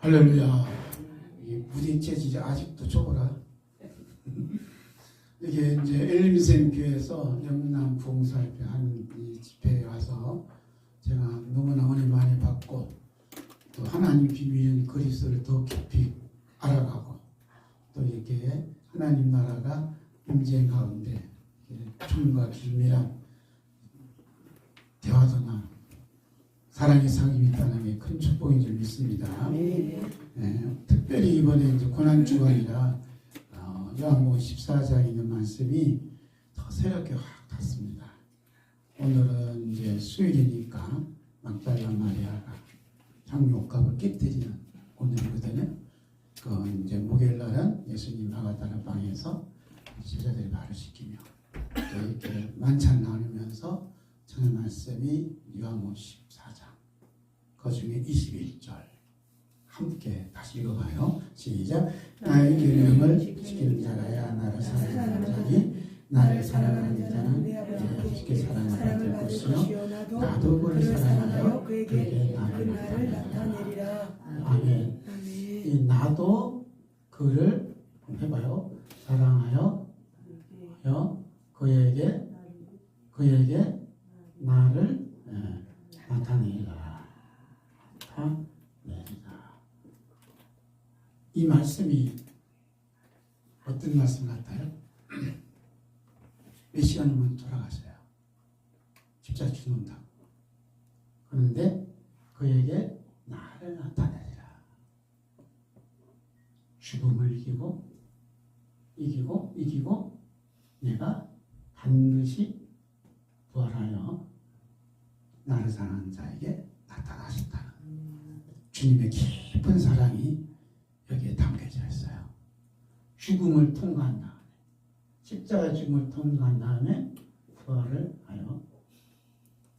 할렐루야. 이 부딪혀지지 아직도 좁아라. 이게 이제 엘림쌤 교회에서 영남 부흥사협회 한 이 집회에 와서 제가 너무나 은혜 많이 받고 또 하나님 비밀인 그리스도를 더 깊이 알아가고 또 이렇게 하나님 나라가 임재 가운데 춤과 긴밀한 대화도 나 사랑의 상임이 있다는 게 큰 축복인 줄 믿습니다. 네, 특별히 이번에 이제 고난주간이라 요한복음 14장에 있는 말씀이 더 새롭게 확 닿습니다. 오늘은 이제 수요일이니까 막달라 마리아가 향유옥합을 깨뜨리는 오늘이거든요. 그 이제 목요일날은 예수님 마가다라 방에서 제자들이 말을 시키며 또 이렇게 만찬 나누면서 전의 말씀이 요한복음 14장 그 중에 21절 함께 다시 읽어봐요. 시작. 나의 계명을 지키는 자라야 나를 사랑하는 자니 나를 사랑하는 자는 내 아버지께 사랑을 받을 것이요 나도 그를 사랑하여 그에게 나를 나타내리라. 아멘. 이 나도 그를 해봐요. 사랑하여 그에게 나를 나타내리라. 이 말씀이 어떤 말씀 같아요? 메시아님은 돌아가셔요. 십자가 죽는다고. 그런데 그에게 나를 나타내리라. 죽음을 이기고 내가 반드시 부활하여 나를 사랑하는 자에게 나타나신다는 주님의 깊은 사랑이 여기에 담겨져 있어요. 죽음을 통과한 다음에 십자가 죽음을 통과한 다음에 부활을 하여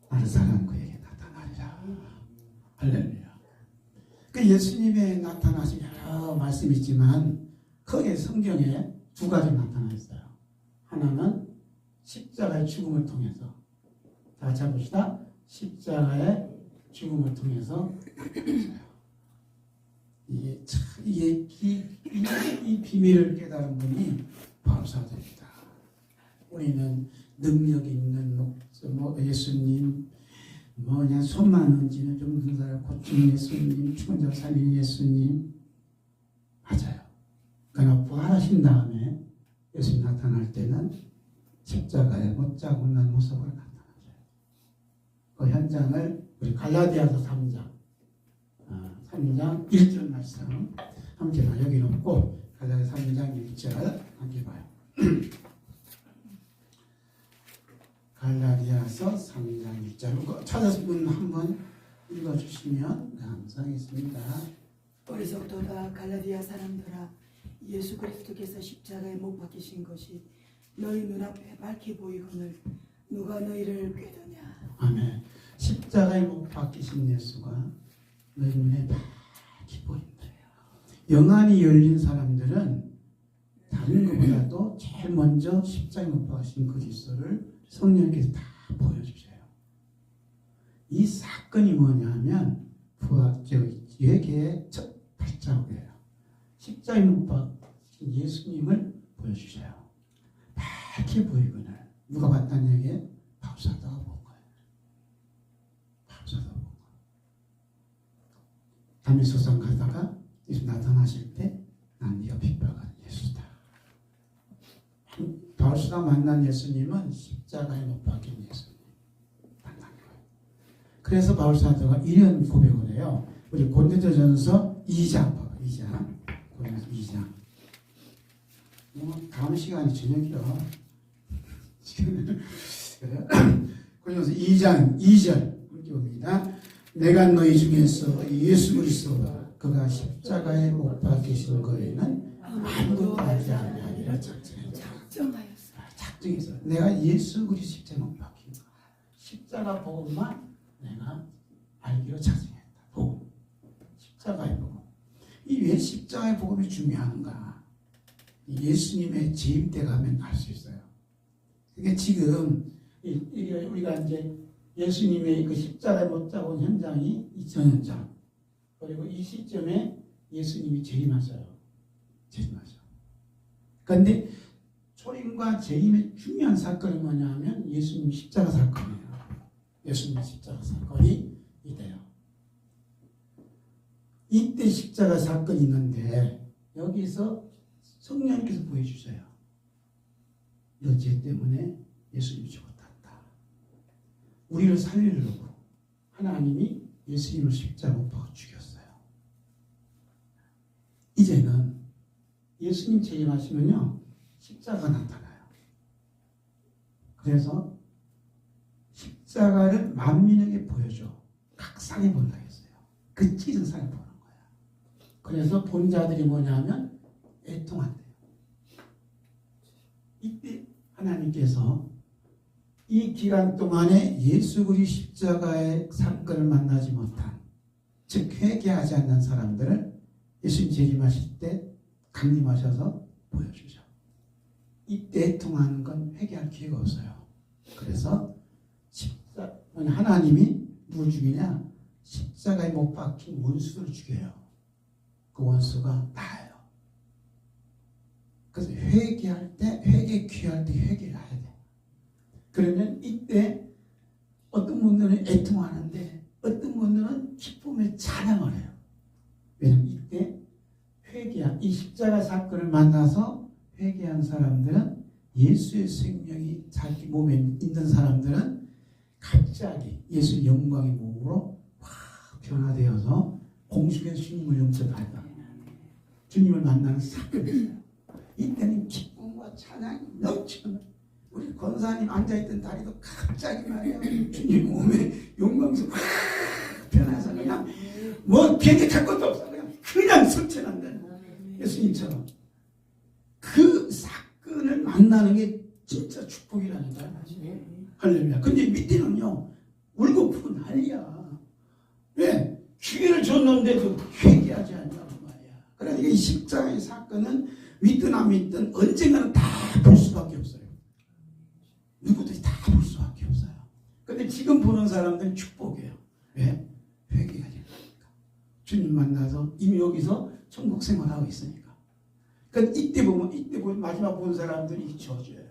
나를 사랑하는 그에게 나타나리라. 할렐루야. 그 예수님의 나타나신 여러 말씀이 있지만 크게 성경에 두 가지 나타나 있어요. 하나는 십자가의 죽음을 통해서 다 같이 해봅시다. 십자가의 죽음을 통해서 이 비밀을 깨달은 분이 바로 사도입니다. 우리는 능력 있는 예수님, 그냥 손만 얹으면 좀 사람 고친 예수님, 죽은 자 살린 예수님 맞아요. 그러나 부활하신 다음에 예수님 나타날 때는 십자가에 못자 못난 모습으로 나타나죠. 그 현장을 우리 갈라디아서 3장 1절 말씀 함께 봐요. 여기 놓고 갈라디아서 3장 1절 함께 봐요. 갈라디아서 3장 1절 찾아서 분 한번 읽어주시면 감사하겠습니다. 어리석도다 갈라디아 사람들아, 예수 그리스도께서 십자가에 못 박히신 것이 너희 눈앞에 밝히 보이거늘 누가 너희를 꾀더냐. 아멘. 십자가에 못 박히신 예수가 너희 눈에 밝히 보인다. 영안이 열린 사람들은 다른 것보다도 제일 먼저 십자가에 못 박히신 그리스도를 성령께서 다 보여주세요. 이 사건이 뭐냐면 부활절의 첫 발자국이에요. 십자가에 못 박힌 예수님을 보여주세요. 밝게 보이거늘 누가 봤다는 얘기에 바울사도가 본 거예요. 바울사도가 본 거예요. 다메섹 가다가 예수 나타나실 때 난 네가 핍박한 예수다. 바울사도가 만난 예수님은 십자가에 못 박힌 예수님 만난 거예요. 그래서 바울사도가 이런 고백을 해요. 우리 고린도전서 2장 봐봐. 2장 고린도서 2장 다음 시간이 저녁이라 고린도서 2장 2절 함께 봅니다. 내가 너희 중에서 예수 그리스도가 그가 십자가에 못 박히신 거에는 아무것도 알지 아니하리라 작정했어. 내가 예수 그리스도 십자가에 못 박힌 거 십자가 복음만 내가 알기로 작정했다. 복음 십자가의 복음. 이 왜 십자가의 복음이 중요한가? 예수님의 재입대 가면 알 수 있어요. 그러니까 지금 우리가 이제 예수님의 그 십자가에 못 잡은 현장이 2000년 전. 그리고 이 시점에 예수님이 재림하셔요. 재림하셔. 그런데 초림과 재림의 중요한 사건이 뭐냐면 예수님 십자가 사건이에요. 예수님 십자가 사건이 이래요. 이때 십자가 사건이 있는데 여기서 성령님께서 보여주세요. 너 죄 때문에 예수님이 죽었다. 우리를 살리려고 하나님이 예수님을 십자가 못 박아 죽였어요. 이제는 예수님 재림하시면요 십자가가 나타나요. 그래서 십자가를 만민에게 보여줘. 각상에 본다 했어요. 그 찢은 상에 보는 거야. 그래서 본 자들이 뭐냐면 애통한대요. 이때 하나님께서 이 기간 동안에 예수 그리스도 십자가의 사건을 만나지 못한, 즉 회개하지 않는 사람들을 예수님 재림하실 때 강림하셔서 보여주죠. 이때 애통하는 건 회개할 기회가 없어요. 그래서 하나님이 누굴 죽이냐? 십자가에 못 박힌 원수를 죽여요. 그 원수가 나예요. 그래서 회개할 때, 회개 기회할 때 회개를 해야 돼. 그러면 이때 어떤 분들은 애통하는데 어떤 분들은 기쁨의 찬양을 해요. 왜냐하면 이때 회개한 이 십자가 사건을 만나서 회개한 사람들은 예수의 생명이 자기 몸에 있는 사람들은 갑자기 예수의 영광의 몸으로 확 변화되어서 공중에서 주님을 영접한다. 주님을 만나는 사건이 있어요. 이때는 기쁨과 찬양이 넘치는 우리 권사님 앉아있던 다리도 갑자기 말이야 주님 몸에 영광스러워 확 변해서 그냥 뭐 계획할 것도 없어 그냥 설치한다는 예수님처럼 그 사건을 만나는 게 진짜 축복이라는 거야. 할렐루야. 근데 밑에는요 울고불고 난리야. 왜? 기회를 줬는데도 회개하지 않냐고 말이야. 그러니까 이 십자가의 사건은 믿든 안 믿든 언젠가는 다 볼 수밖에 없어요. 누구든지 다 볼 수밖에 없어요. 근데 지금 보는 사람들은 축복이에요. 왜? 회개하지 않으니까. 주님 만나서 이미 여기서 천국 생활하고 있으니까. 그러니까 이때 보면 마지막 본 사람들이 저주예요.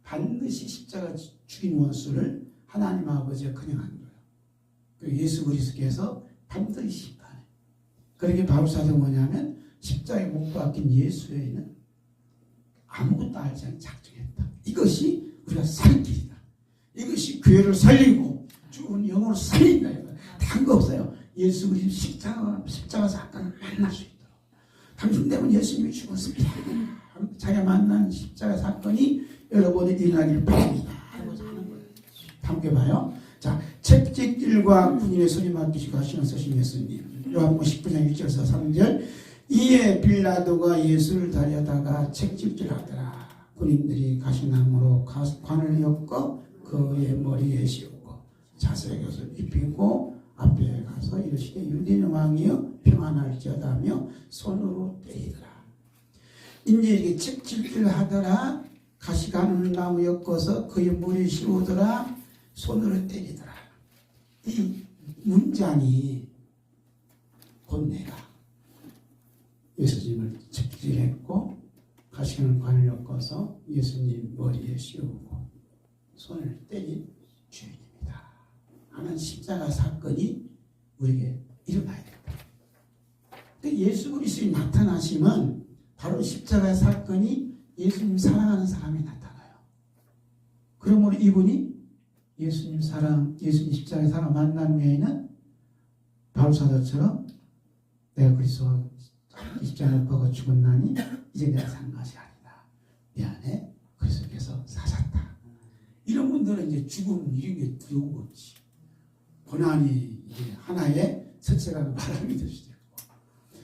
반드시 십자가 죽인 원수를 하나님 아버지가 그냥 안 줘요. 그 예수 그리스도께서 반드시 심판해. 그러게 바울사도가 뭐냐면 십자가에 못 박힌 예수에는 아무것도 알지 않고 작정했다. 이것이 우리가 살 길이다. 이것이 교회를 살리고 죽은 영혼을 살린다. 다른 거 없어요. 예수 그리스도 십자가 사건을 만날 수 있도록. 당신 때문에 예수님이 죽었습니다. 자기가 만난 십자가 사건이 여러분이 일어나길 바랍니다. 함께 봐요. 자, 책찍질과 군인의 소리 맡기시고 하시는 서신 예수님. 요한복음 19장 1절에서 3절. 이에 빌라도가 예수를 달려다가 책찍질하더라. 군인들이 가시나무로 관을 엮어 그의 머리에 씌우고 자색 옷을 입히고 앞에 가서 이르시되 유대인 왕이여 평안할지어다 하며 손으로 때리더라. 이제 이렇게 책찍질하더라. 가시나무 엮어서 그의 머리에 씌우더라. 손으로 때리더라. 이 문장이 곧 내가 예수님을 책찍질했고 가시는 관을 엮어서 예수님 머리에 씌우고 손을 때린 주인입니다 하는 십자가 사건이 우리에게 일어나야 된다. 예수 그리스도의 나타나심은 바로 십자가 사건이 예수님 사랑하는 사람이 나타나요. 그러므로 이분이 예수님 십자가의 사랑 만난 후에는 바울사도처럼 내가 그리스도 십자가를 벗어 죽었나니 이제 내가 산 것이 아니다. 내 안에 그리스도께서 사셨다. 이런 분들은 이제 죽음 이런 게 두려운 거지. 고난이 이제 하나의 첫째라고 바람이 될 수도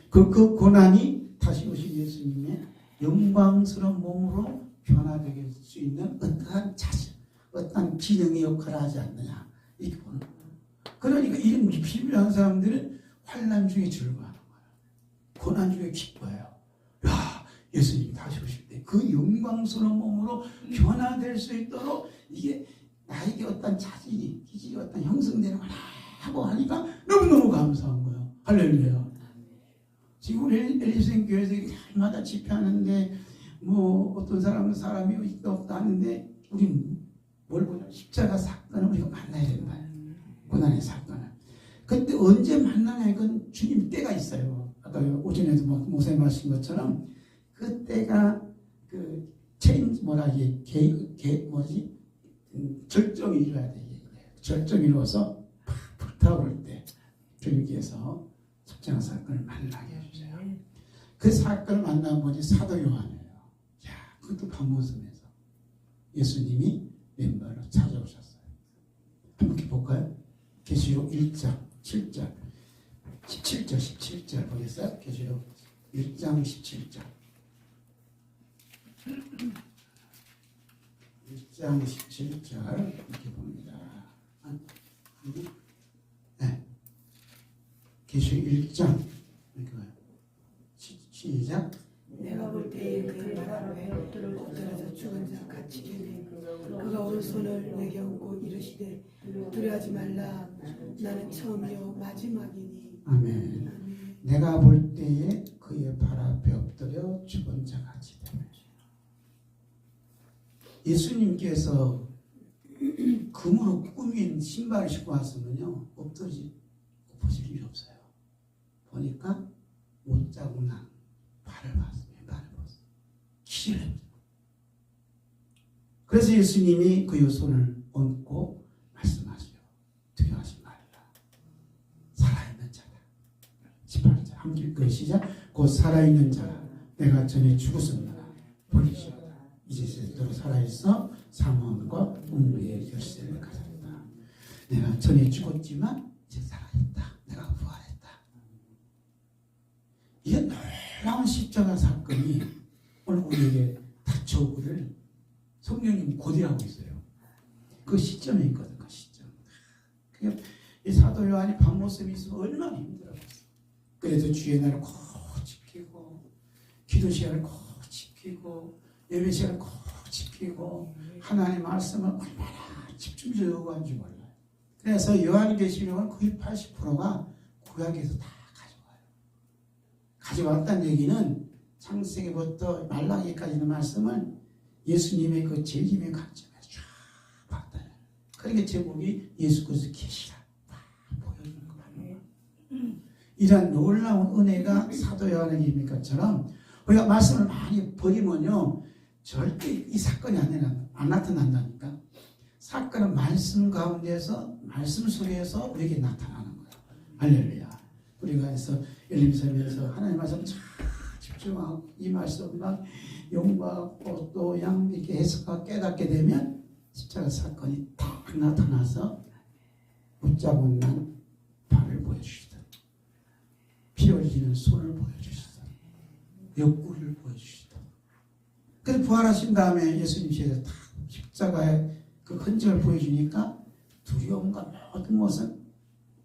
있고 그 고난이 다시 오신 예수님의 영광스러운 몸으로 변화되게 수 있는 어떠한 자질, 어떠한 기능의 역할을 하지 않느냐 이렇게 보는 거예요. 그러니까 이런 비밀한 사람들은 환난 중에 즐거워하는 거예요. 고난 중에 기뻐해요. 야, 예수님이 다시 오실 때 그 영광스러운 몸으로 변화될 수 있도록 이게 나에게 어떤 자질이, 기질이 어떤 형성되는 거나 하고 하니까 너무너무 감사한 거예요. 할렐루야. 지금 우리 엘리베이션 교회에서 날마다 집회하는데 뭐 어떤 사람은 사람이 있다 없다 하는데 우리는 뭘 보냐? 십자가 사건을 우리가 만나야 된다. 고난의 사건을. 그때 언제 만나냐 이건 주님 때가 있어요. 아까 오전에도 목사님 말씀 것처럼 그 때가 그 체인지 뭐라 이게 뭐지? 절정이 이루어야 돼. 절정이 이루어서 불타오를 때 주님께서 십자가 사건을 만나게 해주세요. 그 사건을 만난 분이 사도 요한이에요. 야, 그것도 밤모섬에서 예수님이 왼발로 찾아오셨어요. 한번 이렇게 볼까요? 계시록 1장 7절 17절 보겠어요? 계시록 1장 17절 1장 17절 이렇게 봅니다. 네. 계시록 1장 이렇게 봐요. 시작. 내가 볼 때에 그 발 앞에 엎드려서 죽은 자 같이 계니 그가 오른손을 내게 얹고 이르시되 두려워하지 말라 나는 처음이요 마지막이니. 아멘. 아멘. 내가 볼 때에 그의 발 앞에 엎드려 죽은 자 같이 되면 예수님께서 금으로 꾸민 신발을 신고 왔으면요 엎어질 일이 없어요. 보니까 옷자국 난 발을 봤어요. 발을 봤어요. 기를. 그래서 예수님이 그의 손을 얹고 말씀하시오. 두려워하지 말라. 살아있는 자다. 18절 함께 시작. 곧 살아있는 자라. 내가 전에 죽었습니다. 버리시오. 이제 스스로 살아있어 사망과 운명의 열쇠를 가졌다. 내가 전에 죽었지만 이제 살아있다. 내가 부활했다. 이게 놀라운 십자가 사건이 오늘 우리에게 닥쳐오기를 성령님이 고대하고 있어요. 그 시점에 있거든. 그 시점. 이 사도 요한이 밤모습이 있으면 얼마나 힘들었겠어. 그래도 주의 날을 꼭 지키고 기도 시간을 꼭 지키고 예배 시간을 꼭 지키고 하나님의 말씀을 얼마나 집중적으로 요구하는지 몰라요. 그래서 요한계시록은 거의 80%가 구약에서 다 가져왔다는 얘기는 창세기부터 말라기까지의 말씀을 예수님의 그 재림의 관점에서 쫙 봤다. 그러니까 제목이 예수 그리스도 계시라 보여주는 거예요. 이런 놀라운 은혜가 사도 요한의 얘기인 것처럼 우리가 말씀을 많이 버리면요 절대 이 사건이 안 나타난다니까. 사건은 말씀 가운데서 말씀 속에서 우리에게 나타나는 거예요. 할렐루야. 우리가 해서 엘림섬에서 하나님 말씀 잘 집중하고 이 말씀만 용받고 또 양 이렇게 해석하고 깨닫게 되면 십자가 사건이 딱 나타나서 붙잡고 난 발을 보여주시다. 피 흘리는 손을 보여주시다. 옆구리를 보여주시다. 그래서 부활하신 다음에 예수님께서 딱 십자가의 그 흔적을 보여주니까 두려움과 모든 것은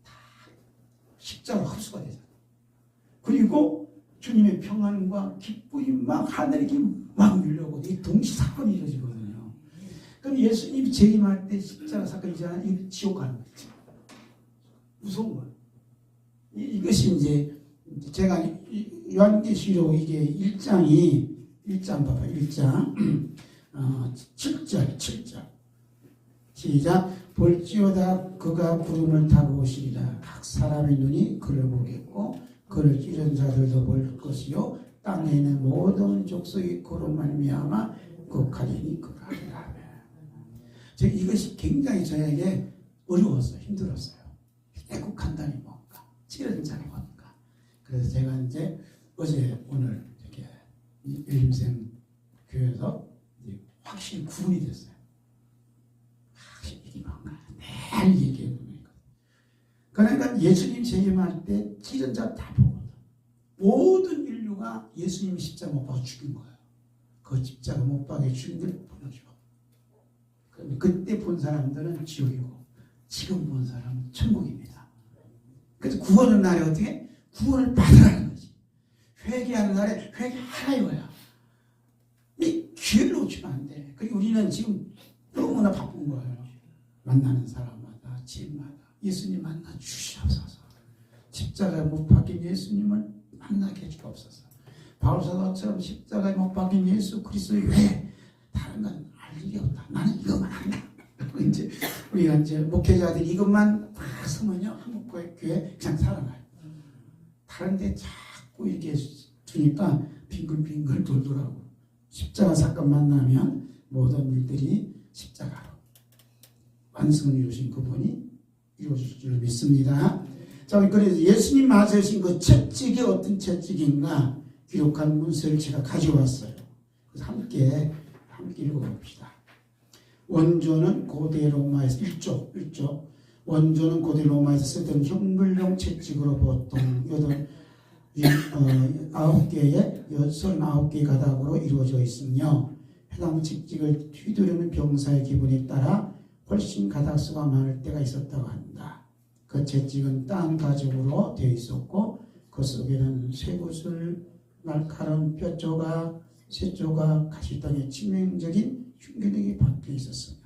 다 십자가 흡수가 되잖아요. 그리고 주님의 평안과 기쁨이 막 하늘에 막 밀려오고 이 동시 사건이 이루어지거든요. 그럼 예수님이 재림할 때 십자가 사건이잖아요. 이 지옥 가는 거죠. 무서운 거예요. 이것이 이제 제가 요한계시록 이게 1장 봐봐. 1장 7절 시작. 볼지어다 그가 구름을 타고 오시리라. 각 사람의 눈이 그를 보겠고 그를 찌른 자들도 볼 것이요 땅에 있는 모든 족속이 그로 말미암아 극하리니 극하리라. 이것이 굉장히 저에게 어려웠어요. 힘들었어요. 애국한다니 뭔가 찌른 자니 뭔가. 그래서 제가 이제 어제 오늘 이렇게 일림샘 교회에서 확실히 구분이 됐어요. 확실히 이게 뭔가 매일 얘기해 보는 거예요. 그러니까 예수님 재림할 때 찌른 자 다 보거든. 모든 인류가 예수님이 십자가 못 박아 죽인 거예요. 그 십자가 못 박아 죽인 걸 보여줘. 그때 본 사람들은 지옥이고 지금 본 사람은 천국입니다. 그래서 구원의 날에 어떻게? 구원을 받으라는 거지. 회개하는 날에 회개하라 이거야. 이 기회를 놓치면 안 돼. 그리고 우리는 지금 너무나 바쁜 거예요. 만나는 사람마다 집마다 예수님 만나 주시옵소서. 십자가에 못 박힌 예수님을 만나게 해주옵소서. 바울사도처럼 십자가에 못 박힌 예수 그리스도 외에 다른 건 알 일이 없다. 나는 이것만 한다. 이제 우리가 이제 목회자들이 이것만 다 쓰면요 한국교회 그냥 살아가요. 다른데 자꾸 이렇게 주니까 빙글빙글 돌더라고. 십자가 사건 만나면 모든 일들이 십자가로 완성을 이루신 그분이 이루어질 줄 믿습니다. 자, 그래서 예수님 맞으신 그 채찍이 어떤 채찍인가 기록한 문서를 제가 가져왔어요. 그래서 함께 읽어봅시다. 원조는 고대 로마에서 1조 원조는 고대 로마에서 쓰던 형물용 채찍으로 보통 39개의 가닥으로 이루어져 있으며 해당 채찍을 휘두르는 병사의 기분에 따라 훨씬 가닥수가 많을 때가 있었다고 한다. 그 채찍은 딴 가죽으로 되어 있었고 그 속에는 쇠구슬, 날카로운 뼈 조각, 쇠 조각, 가시덩이 치명적인 흉기등이 박혀 있었으며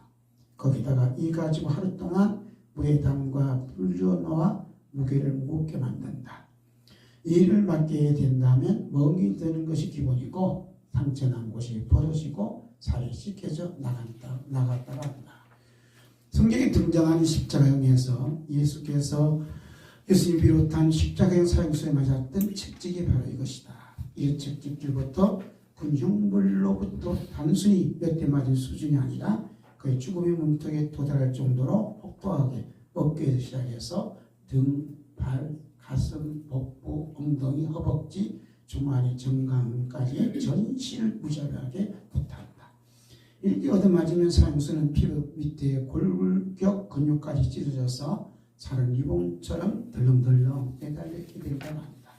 거기다가 이 가지고 하루 동안 물에 담가 불려 놓아 무게를 무겁게 만든다. 이를 맡게 된다면 멍이 드는 것이 기본이고 상처난 곳이 벌어지고 살이 씻겨져 나갔다고 한다. 성경에 등장하는 십자가형에서 예수님 비롯한 십자가형 사형수에 맞았던 채찍이 바로 이것이다. 이 채찍질부터 군흉물로부터 단순히 몇 대 맞은 수준이 아니라 그의 죽음의 문턱에 도달할 정도로 혹독하게 어깨에서 시작해서 등, 발, 가슴, 복부, 엉덩이, 허벅지, 주머니, 정강까지 전신을 무자비하게 부탁한다. 이렇게 얻어맞으면 사형수는 피부 밑에 골격 근육까지 찢어져서 살은 리본처럼 덜렁덜렁 매달리게 된다고 합니다.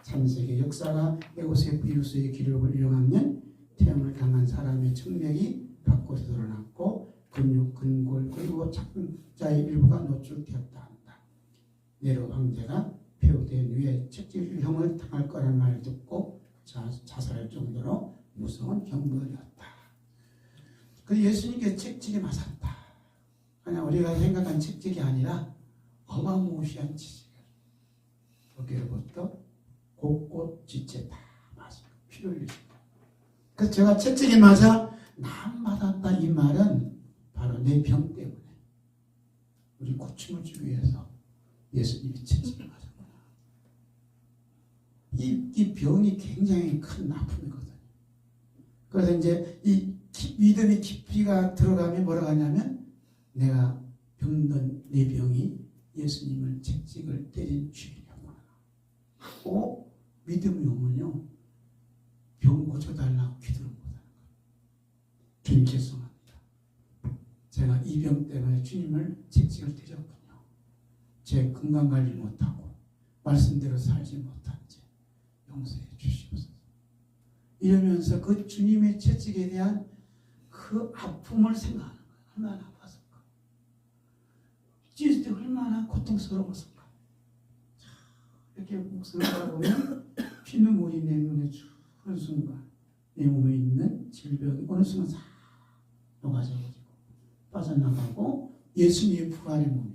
3세기 역사가 에고세프 유수의 기록을 이용하면 태형을 당한 사람의 청력이 밖으로 드러났고 근육, 근골 그리고 창자의 일부가 노출되었다 한다. 네로 황제가 폐후된 후에 채찍형을 당할 거란 말을 듣고 자살할 정도로 무서운 형벌이었다. 그 예수님께 채찍이 맞았다. 그냥 우리가 생각한 채찍이 아니라 어마무시한 채찍을 어깨로부터 곳곳 지체 다 맞아 피를 흘리신 거예요. 그래서 제가 채찍이 맞아 남 맞았다 이 말은 바로 내 병 때문에 우리 고침을 주기 위해서 예수님이 채찍을 맞았구나. 이 병이 굉장히 큰 아픔이거든요. 그래서 이제 이 믿음의 깊이가 들어가면 뭐라고 하냐면 내가 병든 내 병이 예수님을 채찍을 때린 죄이구나 하고 믿음이 오면요 병 고쳐달라고 기도를 못하는 거예요. 주님 죄송합니다. 제가 이 병 때문에 주님을 채찍을 때렸군요. 제 건강관리 못하고 말씀대로 살지 못한 죄 용서해 주시옵소서. 이러면서 그 주님의 채찍에 대한 그 아픔을 생각하는 거예요. 얼마나 아팠을까. 찢을 때 얼마나 고통스러웠을까. 이렇게 목숨을 바라보면 피눈물이 내 눈에 주는 순간 내 몸에 있는 질병이 어느 순간 싹 녹아져가지고 빠져나가고 예수님의 부활의 몸이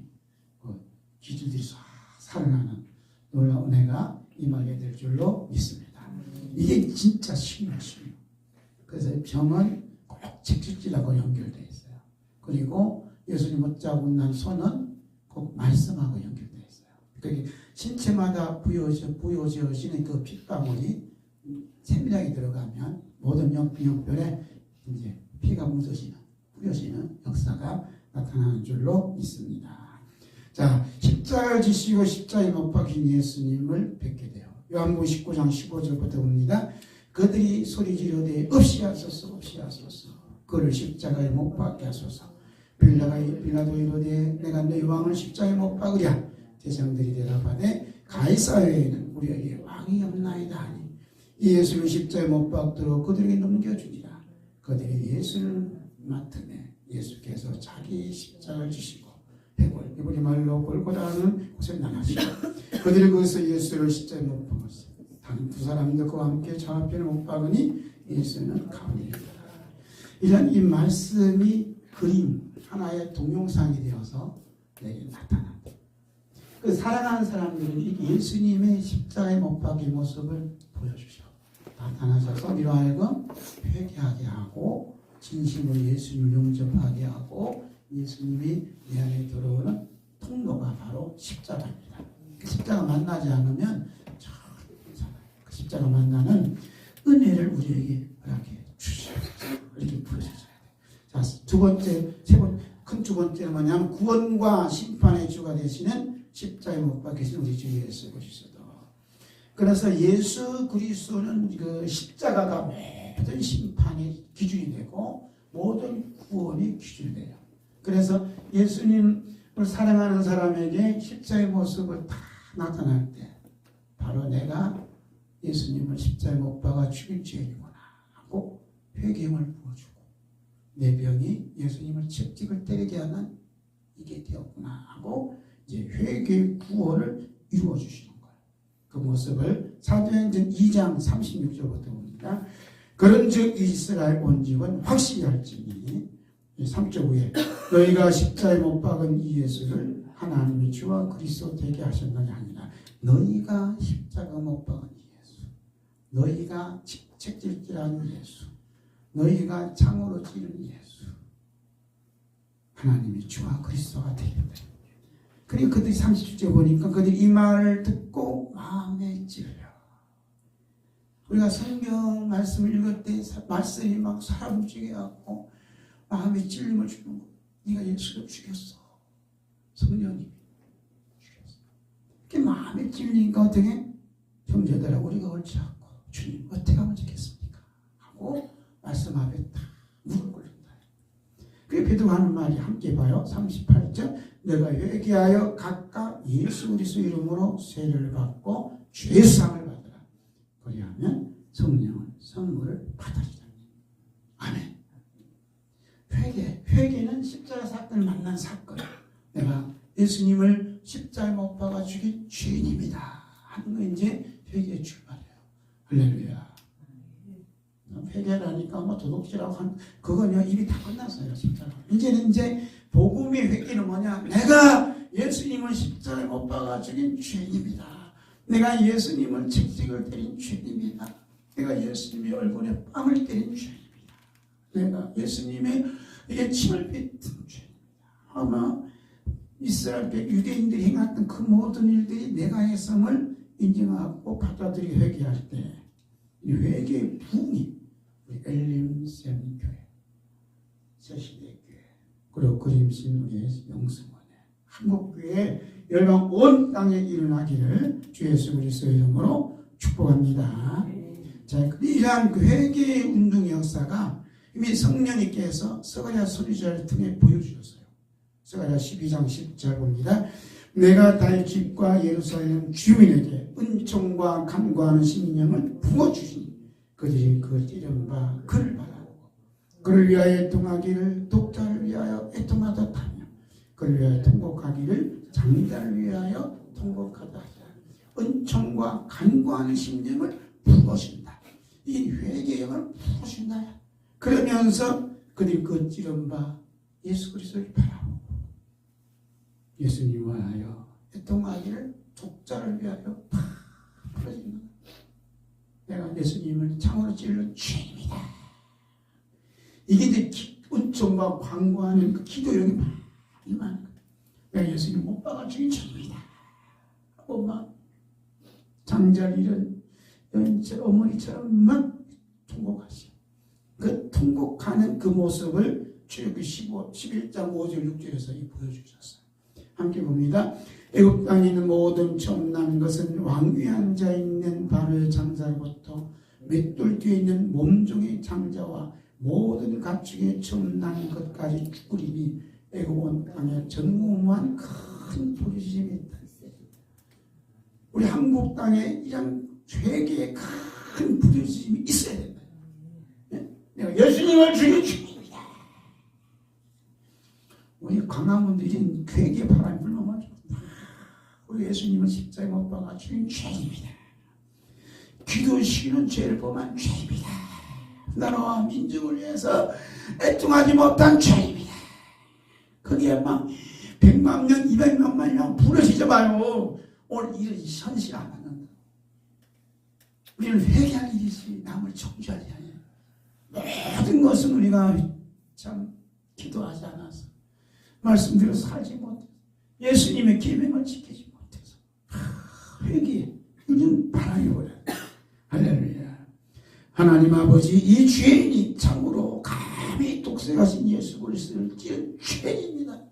기준들이 싹 살아나는 놀라운 은혜가 임하게 될 줄로 믿습니다. 이게 진짜 신이에요. 그래서 병은 꼭 채찍질하고 연결되어 있어요. 그리고 예수님 못자고 난 손은 꼭 말씀하고 연결되어 있어요. 그러니까 신체마다 부여져지는 그 핏방울이 세밀하게 들어가면 모든 영역별에 이제 피가 묻어지는 뿌려지는 역사가 나타나는 줄로 믿습니다. 자, 십자가를 지시고 십자가에 못 박힌 예수님을 뵙게 돼요. 요한복음 19장 15절부터 봅니다. 그들이 소리 지르되 없이 하소서 없이 하소서 그를 십자가에 못 박게 하소서. 빌라도 이르되 내가 너희 왕을 십자가에 못 박으랴. 대장들이 대답하되 가이사랴에는 우리에게 왕이 없나이다 하니 이 예수를 십자가에 못 박도록 그들에게 넘겨주니라. 그들이 예수를 맡으매 예수께서 자기 십자가를 지시고 해골 이분이 말로 골고다하는 곳에 나가시고 그들이 거기서 예수를 십자가에 못 박았어요. 다른 두 사람도 그와 함께 좌편에 못 박으니 예수는 가운데이더라. 이런 이 말씀이 그림 하나의 동영상이 되어서 내게 나타납니다. 그 사랑하는 사람들이 예수님의 십자가의 못 박힌 모습을 보여주셔. 나타나셔서 이로 하여금 회개하게 하고 진심으로 예수님을 영접하게 하고 예수님이 내 안에 들어오는 통로가 바로 십자가입니다. 그 십자가 만나지 않으면 괜찮아요. 그 십자가 만나는 은혜를 우리에게 허락해 주셔서 이렇게 부여주셔야 돼요. 자, 두 번째, 큰 두 번째는 뭐냐면 구원과 심판의 주가 되시는 십자가에 못 박히신 우리 주 예수 그리스도. 그래서 예수 그리스도는 그 십자가가 모든 심판의 기준이 되고 모든 구원의 기준이 돼요. 그래서 예수님을 사랑하는 사람에게 십자가의 모습을 다 나타날 때 바로 내가 예수님을 십자가에 못 박아 죽인 죄이구나 하고 회개임을 부어주고 내 병이 예수님을 채찍을 때리게 하는 이게 되었구나 하고 이제 회개의 구원을 이루어 주시는 거예요. 그 모습을 사도행전 2장 36절부터 봅니다. 그런즉 이스라엘 온 집은 확실히 할지니 3절 후에 너희가 십자가에 못 박은 이 예수를 하나님이 주와 그리스도 되게 하셨느냐 아니라 너희가 십자가 못 박은 이 예수, 너희가 채찍질한 예수, 너희가 창으로 찌른 예수, 하나님이 주와 그리스도가 되겠다. 그리고 그들이 30절 보니까 그들이 이 말을 듣고 마음에 찔려. 우리가 성경 말씀을 읽을 때 말씀이 막 사람 움직여 갖고 마음에 찔림을 주는 거. 네가 예수를 죽였어. 성령님이 죽였어. 그게 마음에 찔리니까 어떻게? 형제들아 우리가 옳지 않고 주님 어떻게 하면 좋겠습니까? 하고 말씀 앞에 딱 무릎 꿇는다. 그게 베드로가 하는 말이 함께 봐요. 38절 내가 회개하여 각각 예수 그리스도 이름으로 세례를 받고 죄사함을 받으라. 그리하면 성령은 선물을 받으리라. 아멘. 회개는 십자가 사건을 만난 사건. 내가 예수님을 십자가에 못 박아 죽인 죄인입니다 하는 거 이제 회개의 출발이에요. 할렐루야. 회개라니까 뭐 도둑질하고 한 그거는요 이미 다 끝났어요. 십자가. 이제는 이제 복음의 회개는 뭐냐? 내가 예수님을 십자가에 못 박아 죽인 죄인입니다. 내가 예수님을 채찍을 때린 죄인입니다. 내가 예수님의 얼굴에 뺨을 때린 죄인입니다. 내가 예수님의 침을 뱉은 죄인입니다. 아마 이스라엘 유대인들이 행했던 그 모든 일들이 내가 했음을 인정하고 받아들이 회개할 때 이 회개의 부흥이 우리 엘림샘 교회, 새시대 교회, 그리고 그림신 우리의 영성원회, 한국교회 열방 온 땅에 일어나기를 주 예수 그리스도의 이름으로 축복합니다. 자, 이러한 그 회개의 운동 역사가 이미 성령님께서 스가랴 선지자를 통해 보여주셨어요. 스가랴 12장 10절 봅니다. 내가 다윗 집과 예루살렘 주민에게 은총과 간구하는 심령을 부어주시니 그들이 그 찌른 바 그를 바라고 그를 위하여 애통하기를 독자를 위하여 애통하다하며 그를 위하여 통곡하기를 장자를 위하여 통곡하다 하리라. 은총과 간구하는 심령을 부어준다. 이 회개의 영을 부어준다. 그러면서 그들이 그 찌른 바 예수 그리스도를 바라보고 예수님 위하여 애통하기를 독자를 위하여 풀어진다. 내가 예수님을 창으로 찔러 죄입니다. 이게 이제 은총과 광고하는 그 기도력이 많이 많은 거예요. 내가 예수님 못 박아 죽인 죄입니다. 엄마 장자를 잃은 연체 어머니처럼 막 통곡하시. 그 통곡하는 그 모습을 출애굽기 11장 5절 6절에서 보여주셨어요. 함께 봅니다. 애굽 땅에 있는 모든 처음 난 것은 왕위에 앉아 있는 바로의 장자로부터 맷돌 뒤에 있는 몸종의 장자와 모든 가축의 처음 난 것까지 죽으리니 애굽 온 땅에 전무후무한 큰 부르짖음이 있다. 우리 한국 땅에 이런 회개의 큰 부르짖음이 있어야 된다. 내가 예수님을 죽인 죄입니다. 우리 강화문들이 회개 바람이 불어가지고 우리 예수님은 십자가에 못 박아 죽인 죄입니다. 기도시키는 죄를 범한 죄입니다. 나라와 민족을 위해서 애통하지 못한 죄입니다. 거기에 막 100만 명, 200만 명 부르시죠 봐요. 오늘 이런 현실 안 하는다. 우리는 회개할 일이지 남을 정죄하지 않아요. 모든 것은 우리가 참 기도하지 않아서 말씀대로 살지 못해서 예수님의 계명을 지키지 못해서 회개 이는 바람이 보여. 할렐루야. 하나님 아버지, 이 죄인이 참으로 감히 독생하신 예수 그리스도를 찌른 죄인입니다.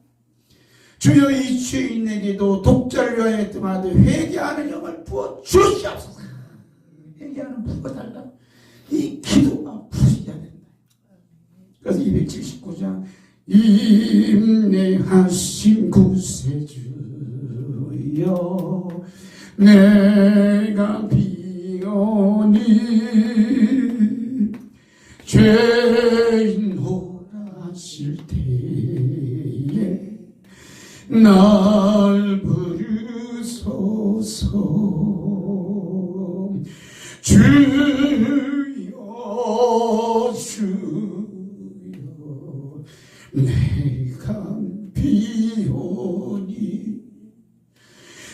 주여, 이 죄인에게도 독자를 위하여 뜸하되 회개하는 영을 부어 주시옵소서. 회개하는 부어달라. 이 기도가 부서져야 된다. 그래서 279장 인내하신 구세주여 내가 비오니 죄인 호라실 때에 날 부르소서. 주여 주여 내가 비오니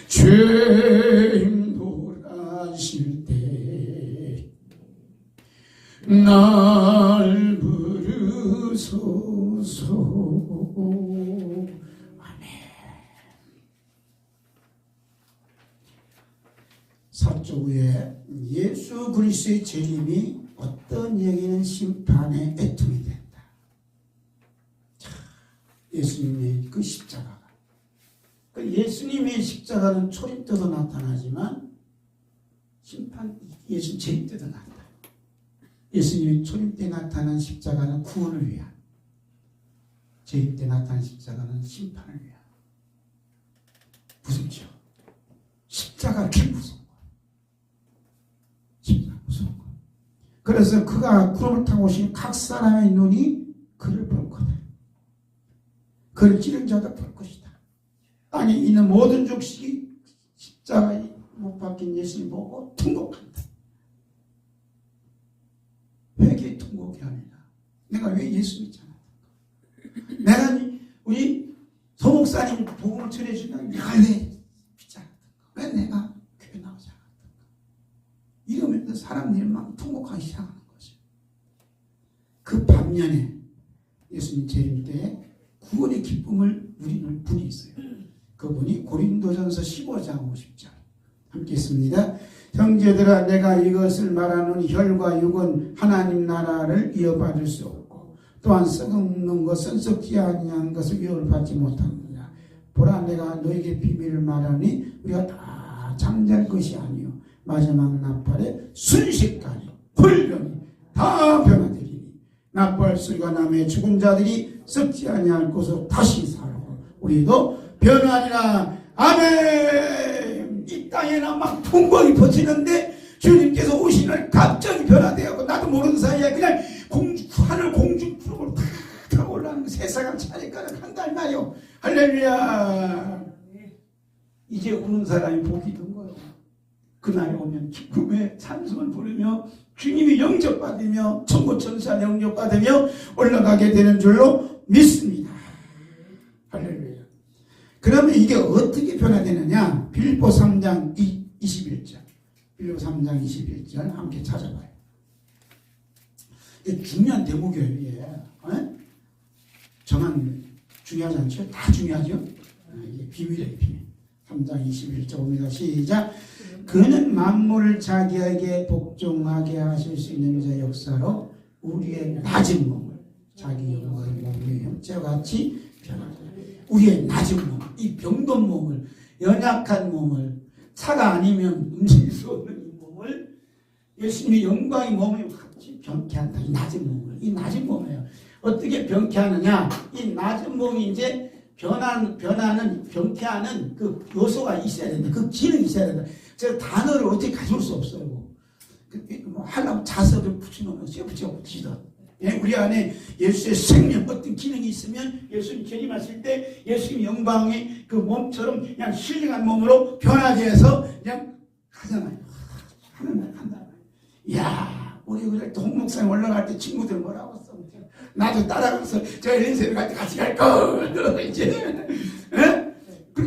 죄인 돌아실 때 날 부르소서. 아멘. 사조 후에 예수 그리스도의 재림이 어떤 얘기는 심판의 애통이 된다. 예수님의 그 십자가가, 예수님의 십자가는 초림 때도 나타나지만 예수 재림 때도 나타나. 예수님의 초림 때 나타난 십자가는 구원을 위한, 재림 때 나타난 십자가는 심판을 위한. 무섭죠? 십자가 이렇게 무서운 거야. 십자가 무서운 거야. 그래서 그가 구름을 타고 오신 각 사람의 눈이 그를 볼 거다. 그를 찌른 자도 볼 것이다. 땅에 있는 모든 족식이 십자가에 못 박힌 예수를 보고 통곡한다. 회개의 통곡이 아니라 내가 왜 예수 믿지 않았던가? 내가 우리 소목사님 복음을 전해준다면 내가 왜 믿지 않았던가? 왜 내가 교회 나오지 않았던가? 이러면서 사람들이 막 통곡하기 시작하는 거죠. 그 반면에 예수님 재림 때 구원의 기쁨을 누리는 분이 있어요. 그분이 고린도전서 15장 50절 함께 있습니다. 형제들아, 내가 이것을 말하노니 혈과 육은 하나님 나라를 이어받을 수 없고 또한 썩는 것은 썩지 아니한 것을 위협을 받지 못합니다. 보라, 내가 너에게 비밀을 말하니 우리가 다 잠잘 것이 아니요 마지막 나팔에 순식간에 훌륭히 다 변화되리니 나팔 소리가 나매 죽은 자들이 썩지 아니할 것으로 다시 살고 우리도 변화하리라. 아멘. 이 땅에나 막 풍광이 퍼지는데 주님께서 오신 날 갑자기 변화되었고 나도 모르는 사이에 그냥 하늘 공중부로 탁 타고 올라가는 세상을 차니까 한달 나요. 할렐루야. 이제 우는 사람이 복이 든 거예요. 그날이 오면 기쁨의 찬송을 부르며 주님이 영접받으며 천국 천사 영접받으며 올라가게 되는 줄로 믿습니다. 할렐루야. 그러면 이게 어떻게 변화되느냐? 빌립보 3장 21절. 빌립보 3장 21절 함께 찾아봐요. 이게 중요한 대목이에요. 저만 중요하지 않죠? 다 중요하죠? 이게 비밀이에요, 비밀. 3장 21절 옵니다. 시작. 그는 만물을 자기에게 복종하게 하실 수 있는 자 역사로 우리의 낮은 몸을 자기 영광의 몸의 형체와 같이 변화하다. 우리의 낮은 몸, 이 병든 몸을, 연약한 몸을, 차가 아니면 움직일 수 없는 이 몸을 예수님의 영광의 몸에 같이 병케 한다. 이 낮은 몸을, 이 낮은 몸이에요. 어떻게 병케 하느냐? 이 낮은 몸이 이제 변하는, 병케하는 그 요소가 있어야 된다. 그 기능이 있어야 된다. 제가 단어를 어떻게 가져올 수 없어요. 뭐 하려면 자석을 붙여놓으면 붙이던. 예, 우리 안에 예수의 생명, 어떤 기능이 있으면 예수님 재림하실 때 예수님 영광의 그 몸처럼 그냥 힐링한 몸으로 변화돼서 그냥 하잖아요. 한다. 이야, 우리 그래 동목산 올라갈 때 친구들 뭐라고 써? 나도 따라가서 저 엘리세를 갈 때 같이 갈 걸. 이제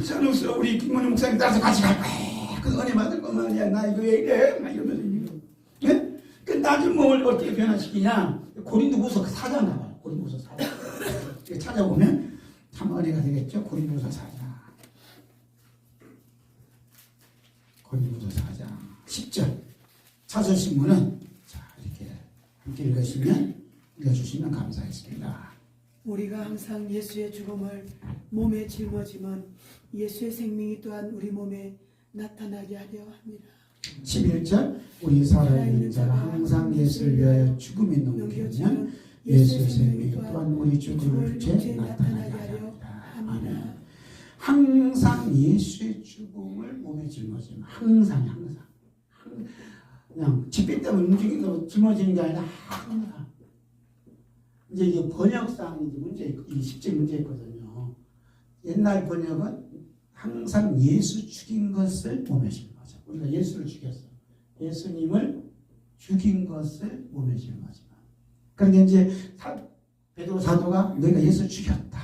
크리스찬으로서 우리 김문희 목사님 따라서 같이 갈 거야. 그 은혜 받을 거면 야, 나 이거 왜 이래? 막 이러면서 예? 그 낮은 몸을 어떻게 변화시키냐? 고린도후서 4장 나와요. 고린도후서 4장. 찾아보면 참 은혜가 되겠죠. 고린도후서 4장. 고린도후서 4장 10절. 찾으신 분은 자 이렇게 함께 읽어주시면 감사하겠습니다. 우리가 항상 예수의 죽음을 몸에 짊어지면 예수의 생명이 또한 우리 몸에 나타나게 하려 합니다. 11절 우리 살아있는 자가 항상 예수를 위하여 죽음에 넘겨지면 예수의 생명이 또한 우리 죽음을 주체 나타나게 하려 합니다. 항상 예수의 죽음을 몸에 짊어지면 항상 그냥 집회 때문에 움직여서 짊어지는 게 아니라 항상 이제 이게 번역상 이게 10절 문제 있거든요. 옛날 번역은 항상 예수 죽인 것을 몸에 짊어져. 우리가 예수를 죽였어. 예수님을 죽인 것을 몸에 짊어져. 그런데 이제 베드로 사도가 너희가 예수 죽였다.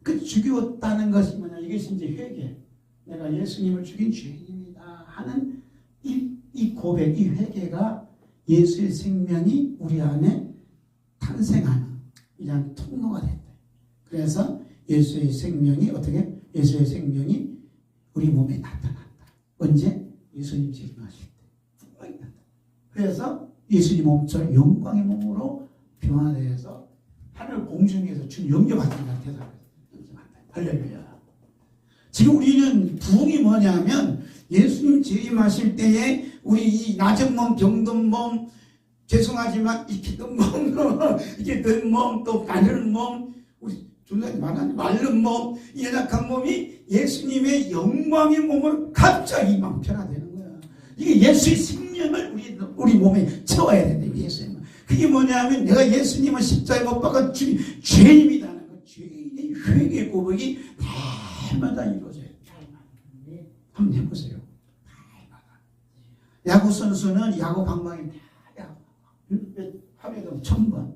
그 죽였다는 것이 뭐냐? 이것이 이제 회개. 내가 예수님을 죽인 죄인입니다 하는 이 고백, 이 회개가 예수의 생명이 우리 안에 탄생하는 이런 통로가 됐다. 그래서 예수의 생명이 어떻게? 예수의 생명이 우리 몸에 나타난다. 언제? 예수님 재림하실 때. 분명히 나타난다. 그래서 예수님 몸처럼 영광의 몸으로 변화되어서 하늘 공중에서 주님 영접받는 것 같아서 영접한다. 할렐루야. 지금 우리는 부흥이 뭐냐면 예수님 재림하실 때에 우리 이 낮은 몸, 병든 몸, 죄송하지만 이렇게 든 몸, 이게 든 몸, 또 마른 몸, 우리 존나 말하는 마른 몸, 연약한 몸이 예수님의 영광의 몸으로 갑자기 막 변화되는 거야. 이게 예수의 생명을 우리 몸에 채워야 된다. 예수님. 그게 뭐냐면 내가 예수님을 십자가에 못 박아 주님 죄인이라는 거, 죄인의 회개 고백이 날마다 이루어져요. 한번 해보세요. 야구 선수는 야구 방망이 하루에도 1000번.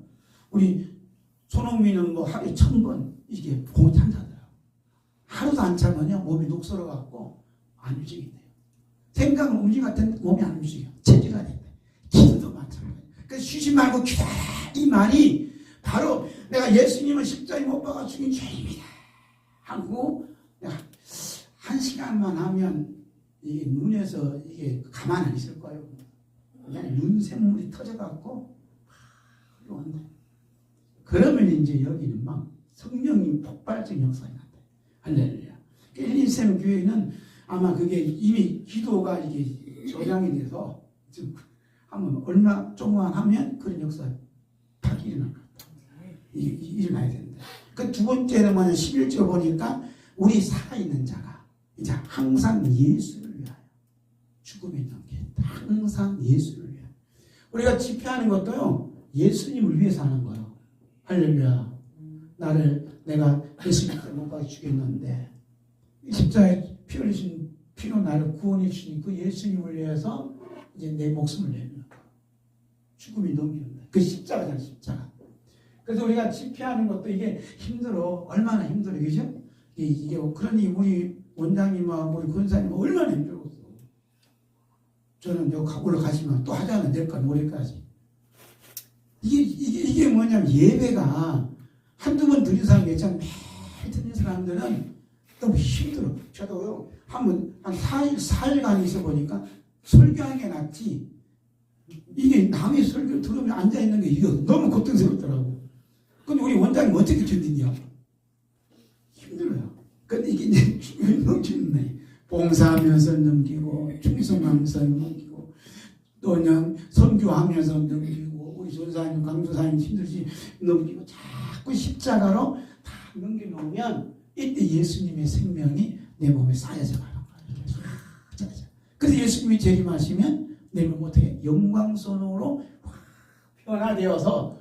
우리 손흥민은 뭐 하루에 1000번 이게 공을 찬다더라고. 하루도 안 차면요 몸이 녹슬어갖고 안 움직인대요. 생각은 움직일 텐데 몸이 안 움직여. 체지가 된대. 기도도 마찬가지. 그래서 쉬지 말고 기도하라. 이 말이 바로 내가 예수님을 십자가에 못 박아 죽인 죄입니다 하고 내가 1시간만 하면 이게 눈에서 이게 가만 안 있을 거예요. 그냥 눈샘물이 터져갖고 흘러온다. 그러면 이제 여기는 막 성령님 폭발적 역사가 난다. 할렐루야. 헬린샘 교회는 아마 그게 이미 기도가 이게 조장이 돼서 지금 한번 얼마 조금만 하면 그런 역사가 팍 일어날 것 같다. 일어나야 된다. 그 두 번째는 뭐냐 11절 보니까 우리 살아있는 자가 이제 항상 예수를 위하여 죽음에 넘겠다. 항상 예수를 위하여. 우리가 집회하는 것도요 예수님을 위해서 하는 거예요. 할렐루야. 내가 예수님 때문에 못 박아 죽였는데 십자가에 피 흘리신 피로 나를 구원해 주신 그 예수님을 위해서 이제 내 목숨을 내는 거예요. 죽음이 넘기는 거예요. 그 십자가잖아요. 십자가. 그래서 우리가 집회하는 것도 이게 힘들어. 얼마나 힘들어. 그죠? 이게 그러니 우리 원장님하고 우리 권사님 얼마나 힘들었어. 저는 여기 올라가시면 또 하자면 될까 모레까지. 이게 뭐냐면 예배가 한두 번 드린 사람이 있잖아요. 매일 드린 사람들은 너무 힘들어. 저도요 한 4일간 있어 보니까 설교하는 게 낫지. 이게 남의 설교 들으면 앉아있는 게 이거 너무 고통스럽더라고. 근데 우리 원장님 어떻게 견디냐? 힘들어요. 근데 이게 이제 넘기는 봉사하면서 넘기고 충성하면서 넘기고 또 그냥 선교하면서 넘기고 우리 전사님 강도사님 힘들지 넘기고 자꾸 십자가로 다 넘겨놓으면 이때 예수님의 생명이 내 몸에 쌓여져 가는 거예요. 그래서 예수님이 재림하시면 내 몸 어떻게 영광선으로 변화되어서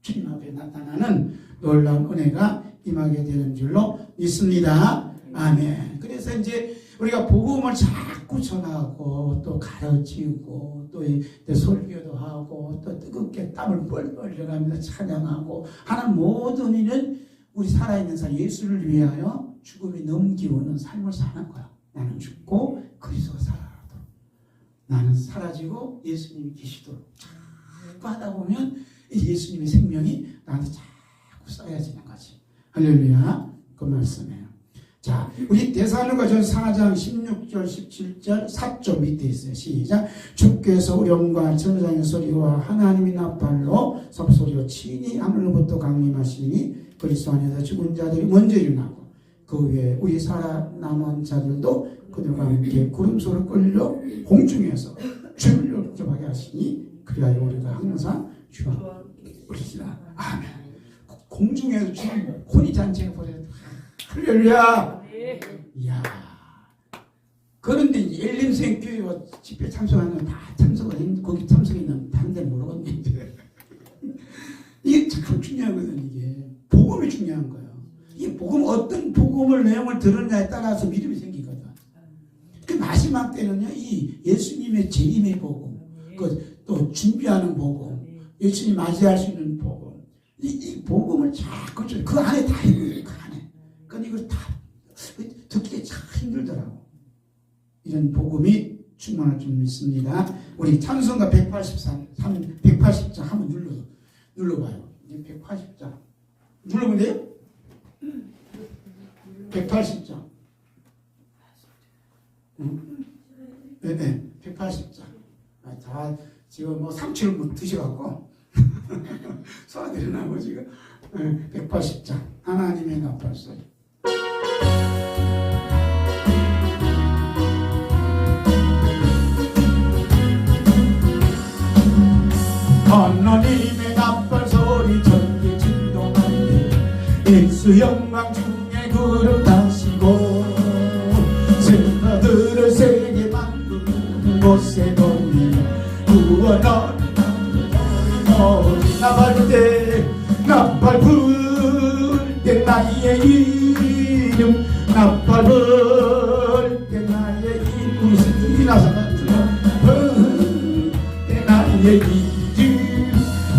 주님 앞에 나타나는 놀라운 은혜가 임하게 되는 줄로 믿습니다. 아멘. 그래서 이제 우리가 복음을 자꾸 전하고 또 가르치고 또 설교도 하고 또 뜨겁게 땀을 뻘뻘 흘려가면서 찬양하고 하는 모든 일은 우리 살아있는 사 예수를 위하여 죽음이 넘기우는 삶을 사는 거야. 나는 죽고 그리스도가 살아나도록, 나는 사라지고 예수님이 계시도록 자꾸 하다 보면 예수님의 생명이 나한테 자꾸 쌓여지는 거지. 할렐루야. 그 말씀이에요. 자, 우리 데살로니가전서 4장 16절 17절 4절 밑에 있어요. 시작. 주께서 우령과 전장의 소리와 하나님의 나팔로 섭소리와 친히 하늘로부터 강림하시니 그리스도 안에서 죽은 자들이 먼저 일어나고 그 위에 우리 살아남은 자들도 그들과 함께 구름소로 끌려 공중에서 주를 영접하게 하시니 그리하여 우리가 항상 주와 우리시라. 아멘. 공중에서 주님 혼이 잔치에 보내는 할렐루야. 이야. 그런데 엘림생 교회와 집회 참석하는 다 참석은 거기 참석했는 다른 데는 모르겠는데 이게 참 중요하거든. 이게 복음이 중요한 거예요. 이게 복음, 어떤 복음을 내용을 들었냐에 따라서 믿음이 생기거든. 그 마지막 때는요, 이 예수님의 재림의 복음, 또 준비하는 복음, 예수님 맞이할 수 있는 복음, 이 복음을 자꾸 그 안에 다 있는 그 안에. 그러니까 이걸 다 듣기 참 힘들더라고. 이런 복음이 충만할 줄 믿습니다. 우리 찬송가 180장 한번 눌러봐요. 이제 180장 눌러보면 돼요? 180장. 네, 180장. 다 지금 뭐 상추를 못 드셔갖고 소화 되려나고 지금. 180장 하나님의 나팔소리. 하나님의 나팔소리 전기 진동하니 일수 영광 중에 구름 타시고 생사들을 세게 만드는 곳에 돌리며 구원하는 나팔 때 나팔 불 때 나의 이름 나팔 불 때 나의 이름 무슨 나서 불 때 나의 이름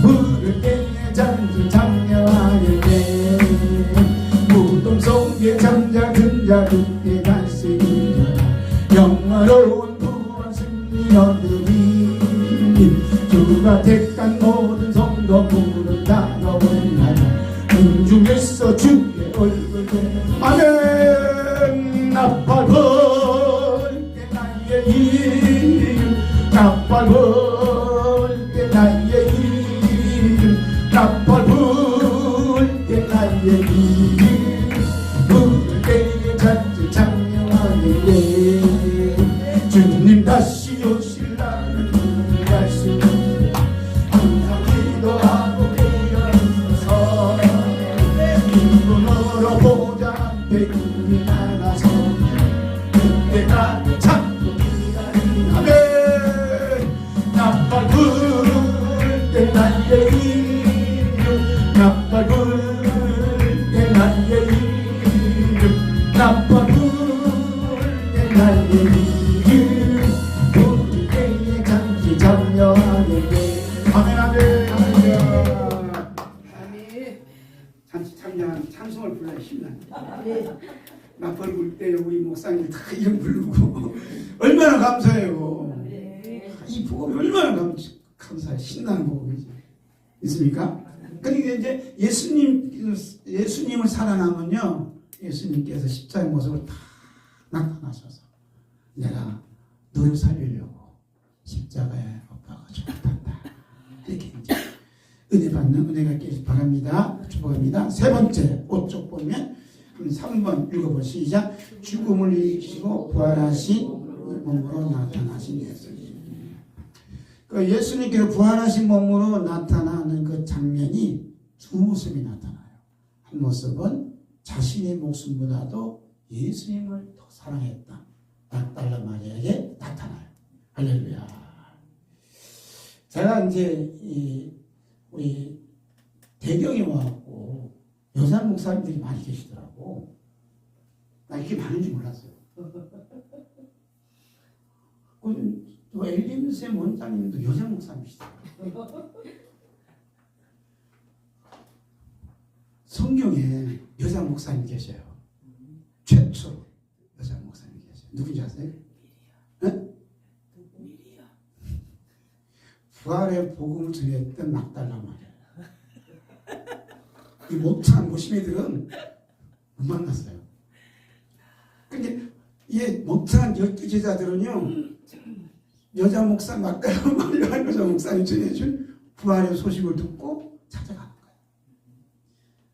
부를 때에 잠들 장려하게 돼 무덤 속에 잠자 근자 그때 갈수있는 영화로운 구원 승리 얻으리 주가 택한 모든 성도 부른 단어를 나가 궁중에서 주의 얼굴 아멘. 나팔 불 때 나의 이름 나팔 불 때 나의 이름 나팔 불 때 나의 이름 부를 때에 잔뜩 장려하게 돼 주님 다시 오실라는 말씀 항상 기도하고 깨어있어서 기쁨으로 보좌 앞에 우리 나가서 그때가 참고 기다리는 아멘. 나팔 불 때 나의 이름 나팔 불 때 나의 이름 나팔 불 때 나의 이름 부를 때에 잔치 참여하게 돼 아멘. 아멘. 아멘. 잔치 참여한 찬송을 불러야 신나네. 나팔 불 때 우리 목사님들 다 이름 부르고 얼마나 감사해요. 이 복음이 얼마나 감사해. 신나는 복음이지. 있습니까? 그러니까 이제 예수님을 살아남으면요, 예수님께서 십자가의 모습을 다 나타나셔서 내가 너를 살리려고 십자가에 못 박아 죽었단다. 이렇게 이제 은혜 받는 은혜가 있길 바랍니다. 축복합니다. 세 번째 5쪽 보면 3번 읽어보시죠. 시작. 죽음을 이기시고 부활하신 몸으로 나타나신 예수님. 그 예수님께서 부활하신 몸으로 나타나는 그 장면이 두 모습이 나타나요. 한 모습은 자신의 목숨보다도 예수님을 더 사랑했다. 막달라 마리아에게 나타나요. 할렐루야. 제가 이제 우리 대경에 와갖고 여자 목사님들이 많이 계시더라고. 나 이렇게 많은지 몰랐어요. 또 엘림쌤 원장님도 여자 목사님이시더라고요. 성경에 여자 목사님 계셔요. 최초로 여자 목사님이 계세요. 누군지 아세요? 네? 미리야. 부활의 복음을 전했던 막달라 마리아. 이 못한 모심이들은 못 만났어요. 근데 이 못한 12제자들은요, 여자 목사 막달라 마리아 여자 목사님 전해준 부활의 소식을 듣고 찾아가는 거예요.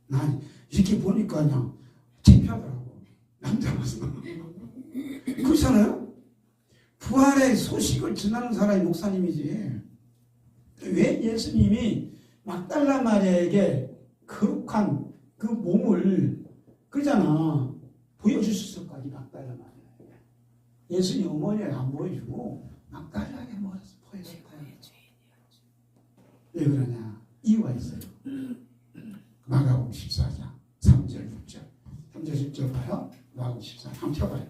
난 이렇게 보니까 그냥 창피하더라고. 남자라서. 그렇잖아요? 부활의 소식을 전하는 사람이 목사님이지. 왜 예수님이 막달라 마리아에게 거룩한 그 몸을 그러잖아 보여주셨을까지 막달라 마리아에게. 예수님 어머니에게 안 보여주고 막달라에게 보여줬을 거예요. 왜 그러냐? 이유가 있어요. 마가복음 14장 3절 6절 3절 10절 봐요. 마가복음 14장 한번 펴봐요.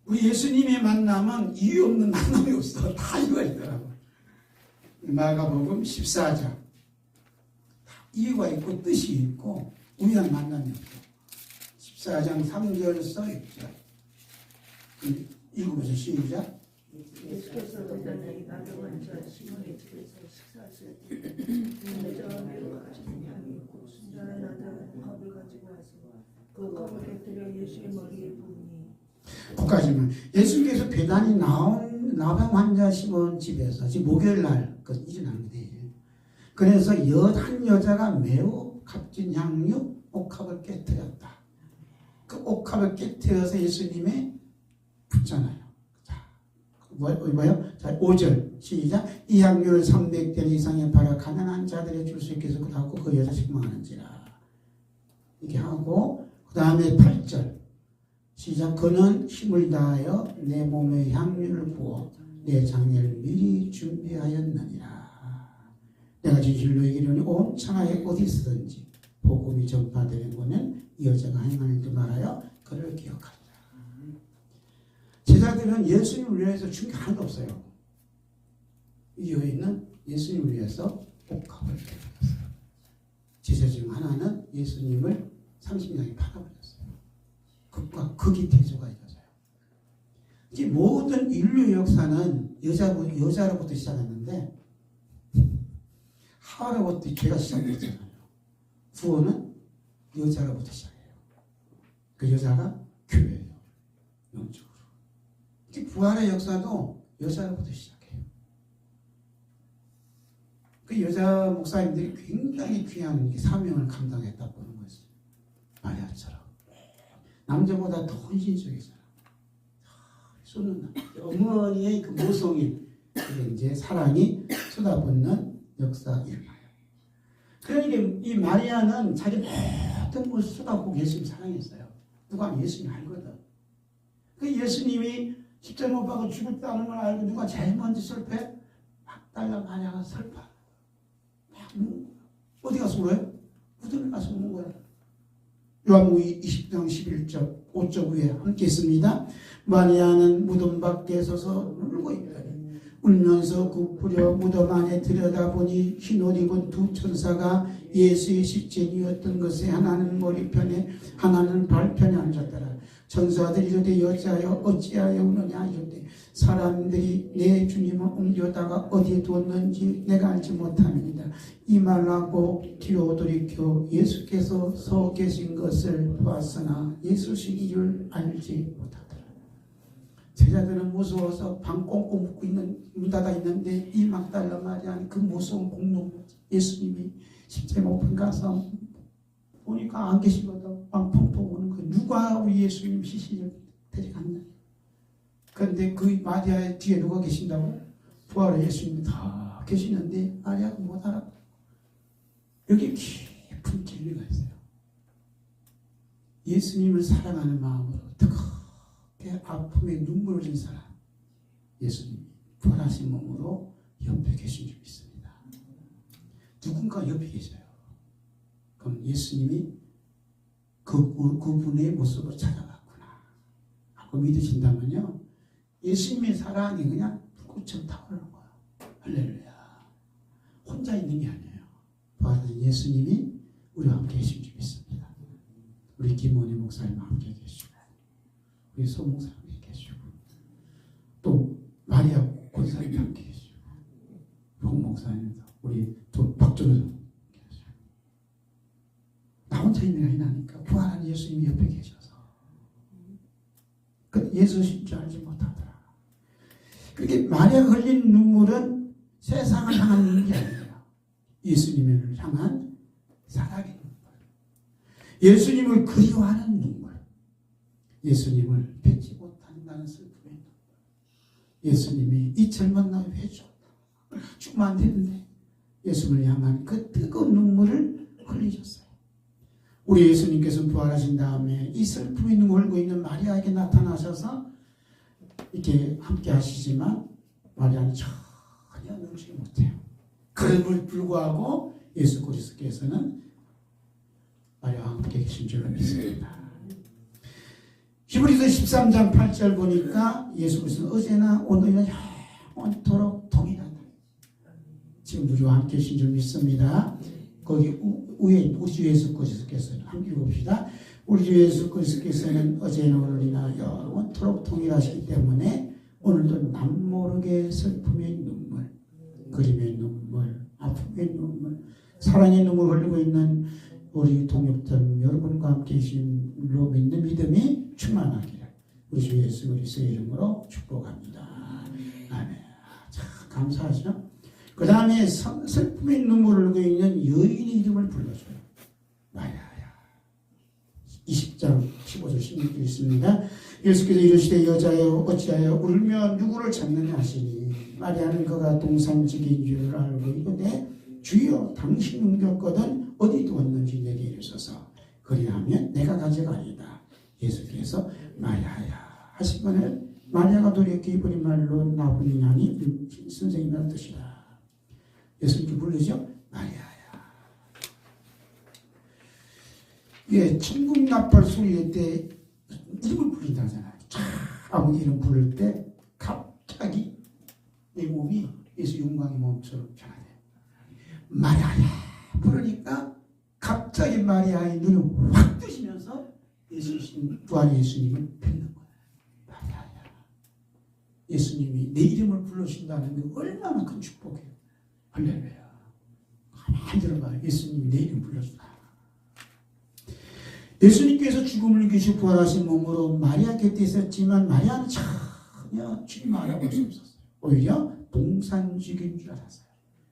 우리 예수님의 만남은 이유 없는 만남이 없어. 다 이유가 있더라고. 마가복음 14장 다 이유가 있고 뜻이 있고 우연한 만남이 없어. 14장 3절에서 6절 읽어보세요. 시작. 예수께서 대단히 나병한 자 시몬의 집에서 식사하실 때 여자와 같은 향이 곧 순전한 나다는 컵을 가지고 와서 그 컵을 깨뜨려 예수의 머리에 부으니. 거기까지만. 예수님께서 배단이 나온 나병 환자 시몬 집에서 지금 목요일 날 이제 나는데, 그래서 한 여자가 매우 값진 향유 옥합을 깨뜨렸다. 그 옥합을 깨뜨려서 예수님의 붙잖아요. 자, 뭐요? 자, 5절 시작. 이 향유를 300대 이상의 팔아 가난한 자들에 줄 수 있게 해서 그다고 그 여자 책망하는지라. 이렇게 하고 그 다음에 8절 시작. 그는 힘을 다하여 내 몸에 향유를 부어 내 장례를 미리 준비하였느니라. 내가 진실로 이기려니 온 천하에 어디서든지 복음이 전파되는 곳은 이 여자가 행하는 줄 말하여 그를 기억하리라. 제자들은 예수님을 위해서 준 게 하나도 없어요. 이 여인은 예수님을 위해서 옥합을 깨뜨렸어요. 제자 중 하나는 예수님을 30년에 팔아버렸어요. 극과 극이 대조가 이루어져요. 이제 모든 인류 역사는 여자로부터 시작했는데 하와로부터 죄가 시작됐잖아요. 구원은 여자로부터 시작해요. 그 여자가 교회예요. 영적으로. 부활의 역사도 여자로부터 시작해요. 그 여자 목사님들이 굉장히 귀한 사명을 감당했다고 보는 거죠. 마리아처럼. 남자보다 더 헌신적이잖아. 쏟는다. 어머니의 그 모성인 이제 사랑이 쏟아붓는 역사 일어나요. 그러니까 이 마리아는 자기 모든 것을 쏟아붓고 예수님 사랑했어요. 누가 하면 예수님 알거든. 그 예수님이 십자가 못 박아 죽었다는 걸 알고 누가 제일 먼저 슬퍼해? 막달라 마리아가 슬퍼. 어디 가서 울어요? 무덤에 가서 우는 거야. 요한복음 20장 11절 5절 위에 함께 있습니다. 마리아는 무덤 밖에 서서 울고 있다. 울면서 굽으려 무덤 안에 들여다보니 흰 옷 입은 두 천사가 예수의 십제니였던 것에 하나는 머리편에 하나는 발편에 앉았더라. 천사들이 이르되 여자여 어찌하여 우느냐 이르되 사람들이 내 주님을 옮겨다가 어디에 두었는지 내가 알지 못함이니라. 이 말하고 뒤로 돌이켜 예수께서 서 계신 것을 보았으나 예수신 줄 알지 못하더라. 제자들은 무서워서 방 꽁꽁 묶고 있는 문 닫아 있는데 이 막달라 마리아는 그 무서운 공동 예수님이 십자가 높은 가서 보니까 안 계시거든. 방 펑펑 오는 거예요. 누가 우리 예수님 시신을 데려갔나? 그런데 그 마리아의 뒤에 누가 계신다고? 부활의 예수님이 다 계시는데 마리아가 못 알아. 여기 깊은 진리가 있어요. 예수님을 사랑하는 마음으로 뜨겁게 아픔에 눈물을 흘린 사람, 예수님이 부활하신 몸으로 옆에 계신 줄 믿습니다. 누군가 옆에 계셔요. 그럼 예수님이 그분의 모습을 찾아갔구나 하고 믿으신다면요, 예수님의 사랑이 그냥 불꽃처럼 타오르는 거예요. 할렐루야. 혼자 있는 게 아니에요. 부활하신 예수님이 우리와 함께 계신 줄 믿습니다. 우리 우리 소목사님이 계시고 또 마리아 권사님이 함께 계시고 용 목사님도 우리 또 박준호 계시고 나 혼자 있는 게 아니라니까 부활한 예수님이 옆에 계셔서 그 예수신 줄 알지 못하더라. 그렇게 마리아가 흘린 눈물은 세상을 향한 눈물이 아니에요. 예수님을 향한 사랑의 눈물, 예수님을 그리워하는 눈물, 예수님을 뵙지 못한다는 슬픔의 눈물. 예수님이 이 젊은 나이 왜 죽으면 안 되는데 예수님을 향한 그 뜨거운 눈물을 흘리셨어요. 우리 예수님께서 부활하신 다음에 이 슬픔의 눈물을 흘리고 있는 마리아에게 나타나셔서 이렇게 함께 하시지만 마리아는 전혀 눈치를 못해요. 그럼을 불구하고 예수 그리스도께서는 마리아와 함께 계신 줄로 믿습니다. 히브리서 13장 8절 보니까 예수 그리스도는 어제나 오늘이나 영원토록 동일하다. 지금 우리와 함께 계신 줄 믿습니다. 거기 위에 우리 주 예수 그리스도께서는 함께 읽읍시다. 우리 주 예수 그리스도께서는 어제나 오늘이나 영원토록 동일하시기 때문에 오늘도 남모르게 슬픔의 눈물, 그림의 눈물, 아픔의 눈물, 사랑의 눈물 흘리고 있는 우리 동역자 여러분과 함께 계신로 믿는 믿음이 충만하기를 우리 주 예수 그리스도의 이름으로 축복합니다. 아멘. 참 감사하죠. 그 다음에 슬픔의 눈물을 흘리고 있는 여인의 이름을 불러줘요. 마리아야. 20장 15절 16절 있습니다. 예수께서 이르시되 여자여 어찌하여 울며 누구를 찾느냐 하시니 마리아는 그가 동산직인 줄 알고 이르되 주여 당신 옮겼거든 어디 두었는지 내게 이르소서. 그리하면 내가 가져가리이다. 예수께서 마리아야 하시거늘 마리아가 돌이켜 이브리 말로 나부니 아니 선생님이라는 뜻이라. 예수님께 부르죠. 마리아야. 예, 천국나팔 소리할 때 이름을 부른다잖아요. 아무 이름 부를 때 갑자기 내 몸이 예수 영광의 몸처럼 변하네. 마리아야 부르니까 갑자기 마리아의 눈을 확 뜨시면서 예수님, 부활의 예수님을 뵙는 거예요. 마리아야. 예수님이 내 이름을 불러주신다는 게 얼마나 큰 축복이에요. 할렐루야. 가만히 들어봐요. 예수님이 내 이름 불러준다. 예수님께서 죽음을 이기시고 부활하신 몸으로 마리아 곁에 있었지만 마리아는 전혀 주님 알아볼 수 없었어요. 오히려 동산직인 줄 알았어요.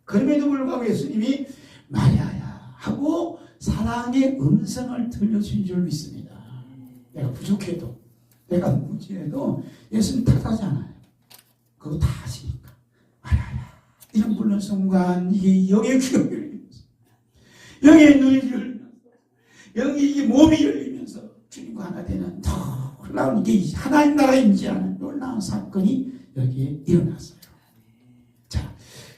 그럼에도 불구하고 예수님이 마리아야 하고 사랑의 음성을 들려주신 줄 믿습니다. 내가 부족해도 내가 무지해도 예수님 탓하지 않아요. 그거 다 아시니까. 마리아야 이런 부르는 순간 이게 영의 귀가 열리면서 영의 눈이 열리면서 영이 이게 몸이 열리면서 주님과 하나 되는 놀라운 이게 하나님 나라에 임재하는 놀라운 사건이 여기에 일어났어요. 자,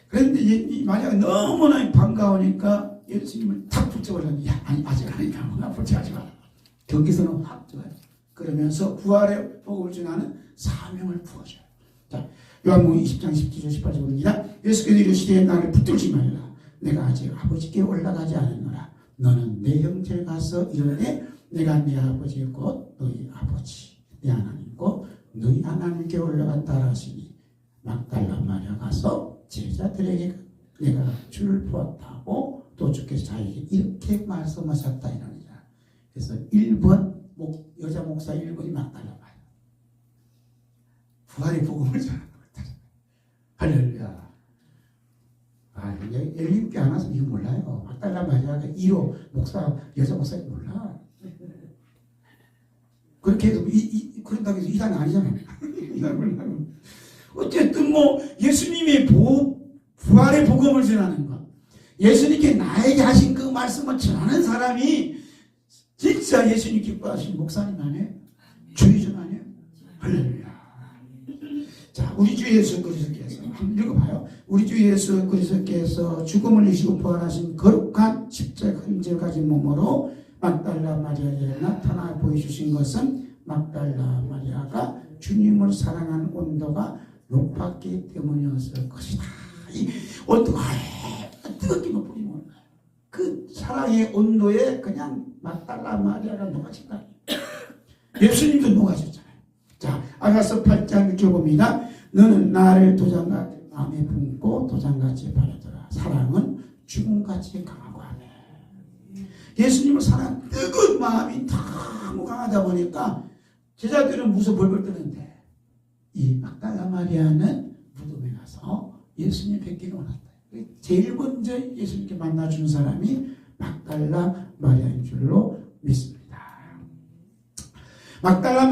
그런데 이 마리아가 너무나 반가우니까 예수님을 탁 붙잡으려니 아니 아직 아니까 붙잡지 마라. 거기서는 확 들어요. 그러면서 부활의 복음을 전하는 사명을 부어줘요. 자, 요한복음 20장 17절 18절 봅니다. 예수께서 이르시되 나를 붙들지 말라. 내가 아직 아버지께 올라가지 않았노라. 너는 내 형제를 가서 이르되 내가 네 아버지 곧 너희 아버지 내 하나님 곧 너희 하나님께 올라갔다 하시니 막달라 마리아 가서 제자들에게 내가 주를 보았다고 또 주께서 자에게 이렇게 말씀하셨다 이러니라. 그래서 1번 여자 목사 1번이 막달라 마리아 부활의 복음을 전하는 거다. 할렐루야. 열림께 안 와서 이거 몰라요. 막달라 마리아가 1호 목사, 여자 목사님 몰라. 그렇게 해서, 그런다고 해서 이단 아니잖아요. 이단 몰라요. 어쨌든 예수님의 부활의 복음을 전하는 것. 예수님께 나에게 하신 그 말씀을 전하는 사람이 진짜 예수님 기뻐하신 목사님 아니에요? 주의전 아니에요? 할렐루야. 자, 우리 주 예수 그리스도께서 한번 읽어봐요. 우리 주 예수 그리스도께서 죽음을 이기시고 부활하신 거룩한 십자가 흔적을 가진 몸으로 막달라 마리아에게 나타나 보여주신 것은 막달라 마리아가 주님을 사랑하는 온도가 높았기 때문이었을 것이다. 이 온도가 뜨겁기만 보이면 몰라요. 그 사랑의 온도에 그냥 막달라 마리아가 녹아진다. 예수님도 녹아졌잖아요. 자, 아가서 8장 6절 봅니다. 너는 나를 도장같이 마음에 품고 도장같이 바라더라. 사랑은 죽음같이 강하고 하네. 예수님을 사랑하는 뜨거운 마음이 너무 강하다 보니까 제자들은 무서 벌벌 떠는데 이 막달라 마리아는 무덤에 가서 예수님 뵙기를 원한다. 제일 먼저 예수님께 만나준 사람이 막달라 마리아인 줄로 믿습니다. 막달라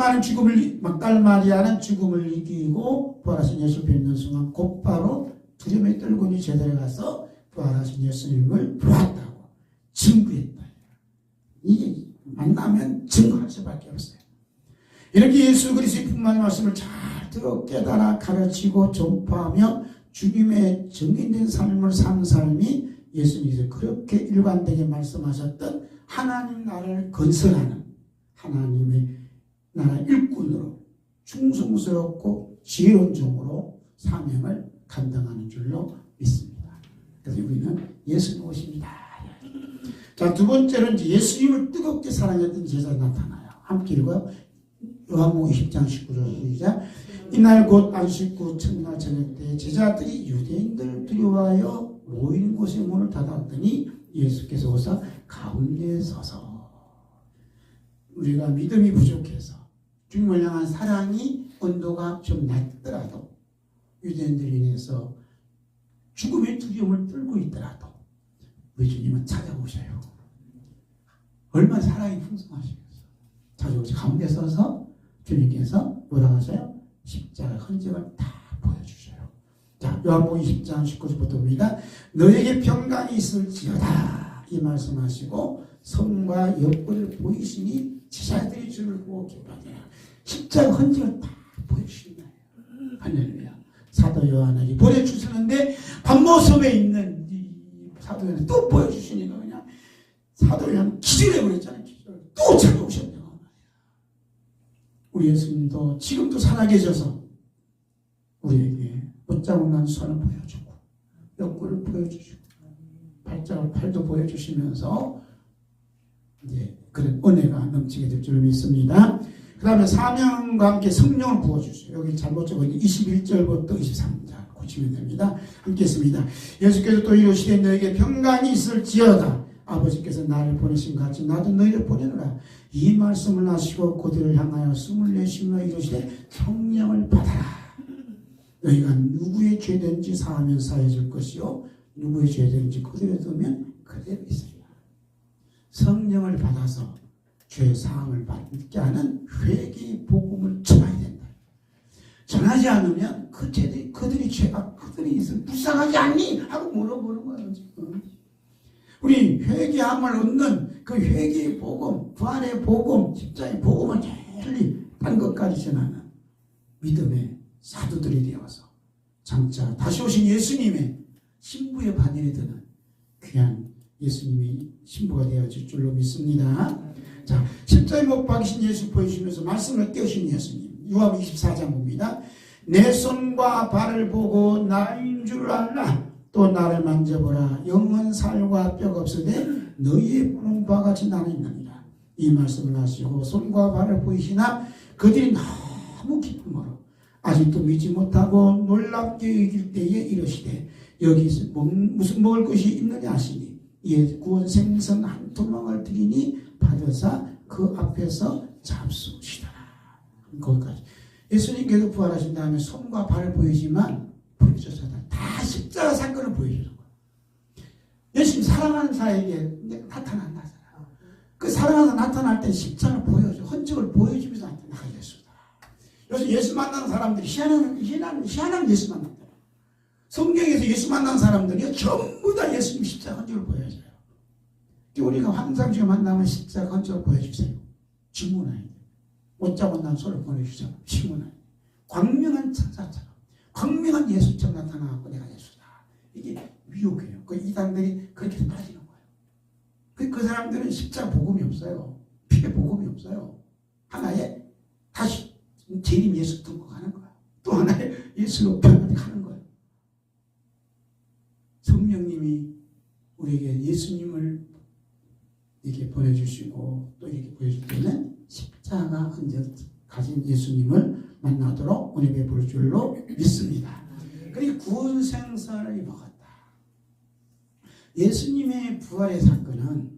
마리아는 죽음을 이기고 부활하신 예수 뵙는 순간 곧바로 두려움에 떨고니 제자리에 가서 부활하신 예수님을 보았다고 증거했다. 이게 만나면 증거할 수밖에 없어요. 이렇게 예수 그리스도의 풍만한 말씀을 잘 들어 깨달아 가르치고 전파하며 주님의 증인된 삶을 사는 사람이 예수님께서 그렇게 일관되게 말씀하셨던 하나님 나라를 건설하는 하나님의 나라 일꾼으로 충성스럽고 지혜로운 종으로 사명을 감당하는 줄로 믿습니다. 그래서 우리는 예수님 오십니다. 자, 두 번째는 예수님을 뜨겁게 사랑했던 제자가 나타나요. 함께 읽어요. 요한복음 20장 19절 시작. 이날 곧 안식 후 첫날 저녁 때 제자들이 유대인들을 두려워하여 모이는 곳에 문을 닫았더니 예수께서 오사 가운데에 서서 우리가 믿음이 부족해서 주님을 향한 사랑이 온도가 좀 낮더라도 유대인들로 인해서 죽음의 두려움을 떨고 있더라도 우리 주님은 찾아오셔요. 얼마나 사랑이 풍성하시겠어요. 찾아오셔 가운데 서서 주님께서 뭐라고 하세요? 십자가 흔적을 다 보여주셔요. 자, 요한복음 20장 19절부터 봅니다. 너에게 평강이 있을지어다 이 말씀하시고 손과 옆을 보이시니 제자들이 주를 보고 기뻐하더라. 십자가 흔적을 다 보여주신 거예요. 할렐루야. 사도 요한에게 보내주시는데 밤모섬에 있는 이 사도 요한을 또 보여주시니까 그냥 사도 요한 기절해버렸잖아요. 기절. 또 찾아오셨네요. 우리 예수님도 지금도 살아계셔서 우리에게 못자국 난 손을 보여주고 옆구리를 보여주시고 팔도 보여주시면서 이제 그런 은혜가 넘치게 될 줄 믿습니다. 그 다음에 사명과 함께 성령을 부어주세요. 여기 잘못 적었는데 21절부터 23절 고치면 됩니다. 함께 했습니다. 예수께서 또 이르시되 너에게 평강이 있을지어다. 아버지께서 나를 보내신 것 같이 나도 너희를 보내노라. 이 말씀을 하시고 그들을 향하여 숨을 내쉬며 이르시되 성령을 받아라. 너희가 누구의 죄든지 사하면 사해질 것이요 누구의 죄든지 그대로 두면 그대로 있으리라. 성령을 받아서 죄 사함을 받게 하는 회개의 복음을 전해야 된다. 전하지 않으면 그들이 죄가 그들이 있으면 불쌍하지 않니? 하고 물어보는 거예요. 지금. 우리 회개함을 얻는 그 회개의 복음, 부활의 복음, 십자의 복음을 널리 딴 것까지 전하는 믿음의 사도들이 되어서 장차 다시 오신 예수님의 신부의 바늘이 드는 귀한 예수님의 신부가 되어질 줄로 믿습니다. 자, 십자에 못 박이신 예수 보여주시면서 말씀을 깨우신 예수님. 요한복음 24장 봅니다. 내 손과 발을 보고 나인 줄 알라. 또 나를 만져보라. 영은 살과 뼈가 없으되 너희의 보는 바와 같이 나는 있느니라. 이 말씀을 하시고 손과 발을 보이시나 그들이 너무 기쁨으로 아직도 믿지 못하고 놀랍게 여길 때에 이르시되 여기 무슨 먹을 것이 있느냐 하시니 이에 구운 생선 한 토막을 드리니 받으사 그 앞에서 잡수시더라. 거기까지. 예수님께서 부활하신 다음에 손과 발을 보이지만 보여주셔서 다 십자가 사건을 보여주는 거예요. 예수님 사랑하는 자에게 나타난다. 그 사랑하는 나타날 때 십자가를 보여줘. 흔적을 보여주면서 나타나겠습니다. 요즘 예수 만나는 사람들이 희한한 예수 만난다. 성경에서 예수 만나는 사람들이 전부 다 예수님 십자가 흔적을 보여줘요. 우리가 환상중에 만나면 십자가 흔적을 보여주세요. 질문해야 돼요. 옷자고 난 소를 보내주세요. 질문해야 돼요. 광명한 천사처럼 광명한 예수처럼 나타나고 내가 예수다. 이게 미혹이에요. 그 이단들이 그렇게 빠지는 거예요. 그 사람들은 십자가 복음이 없어요. 피해 복음이 없어요. 하나의 다시 재림 예수 듣고 가는 거야. 또 하나의 예수로 변화가는 거예요. 성령님이 우리에게 예수님을 이렇게 보내주시고 또 이렇게 보여줄 때는 십자가 흔적 가진 예수님을 만나도록 은혜 베풀 줄로 믿습니다. 그리고 구원 생선을 먹었다. 예수님의 부활의 사건은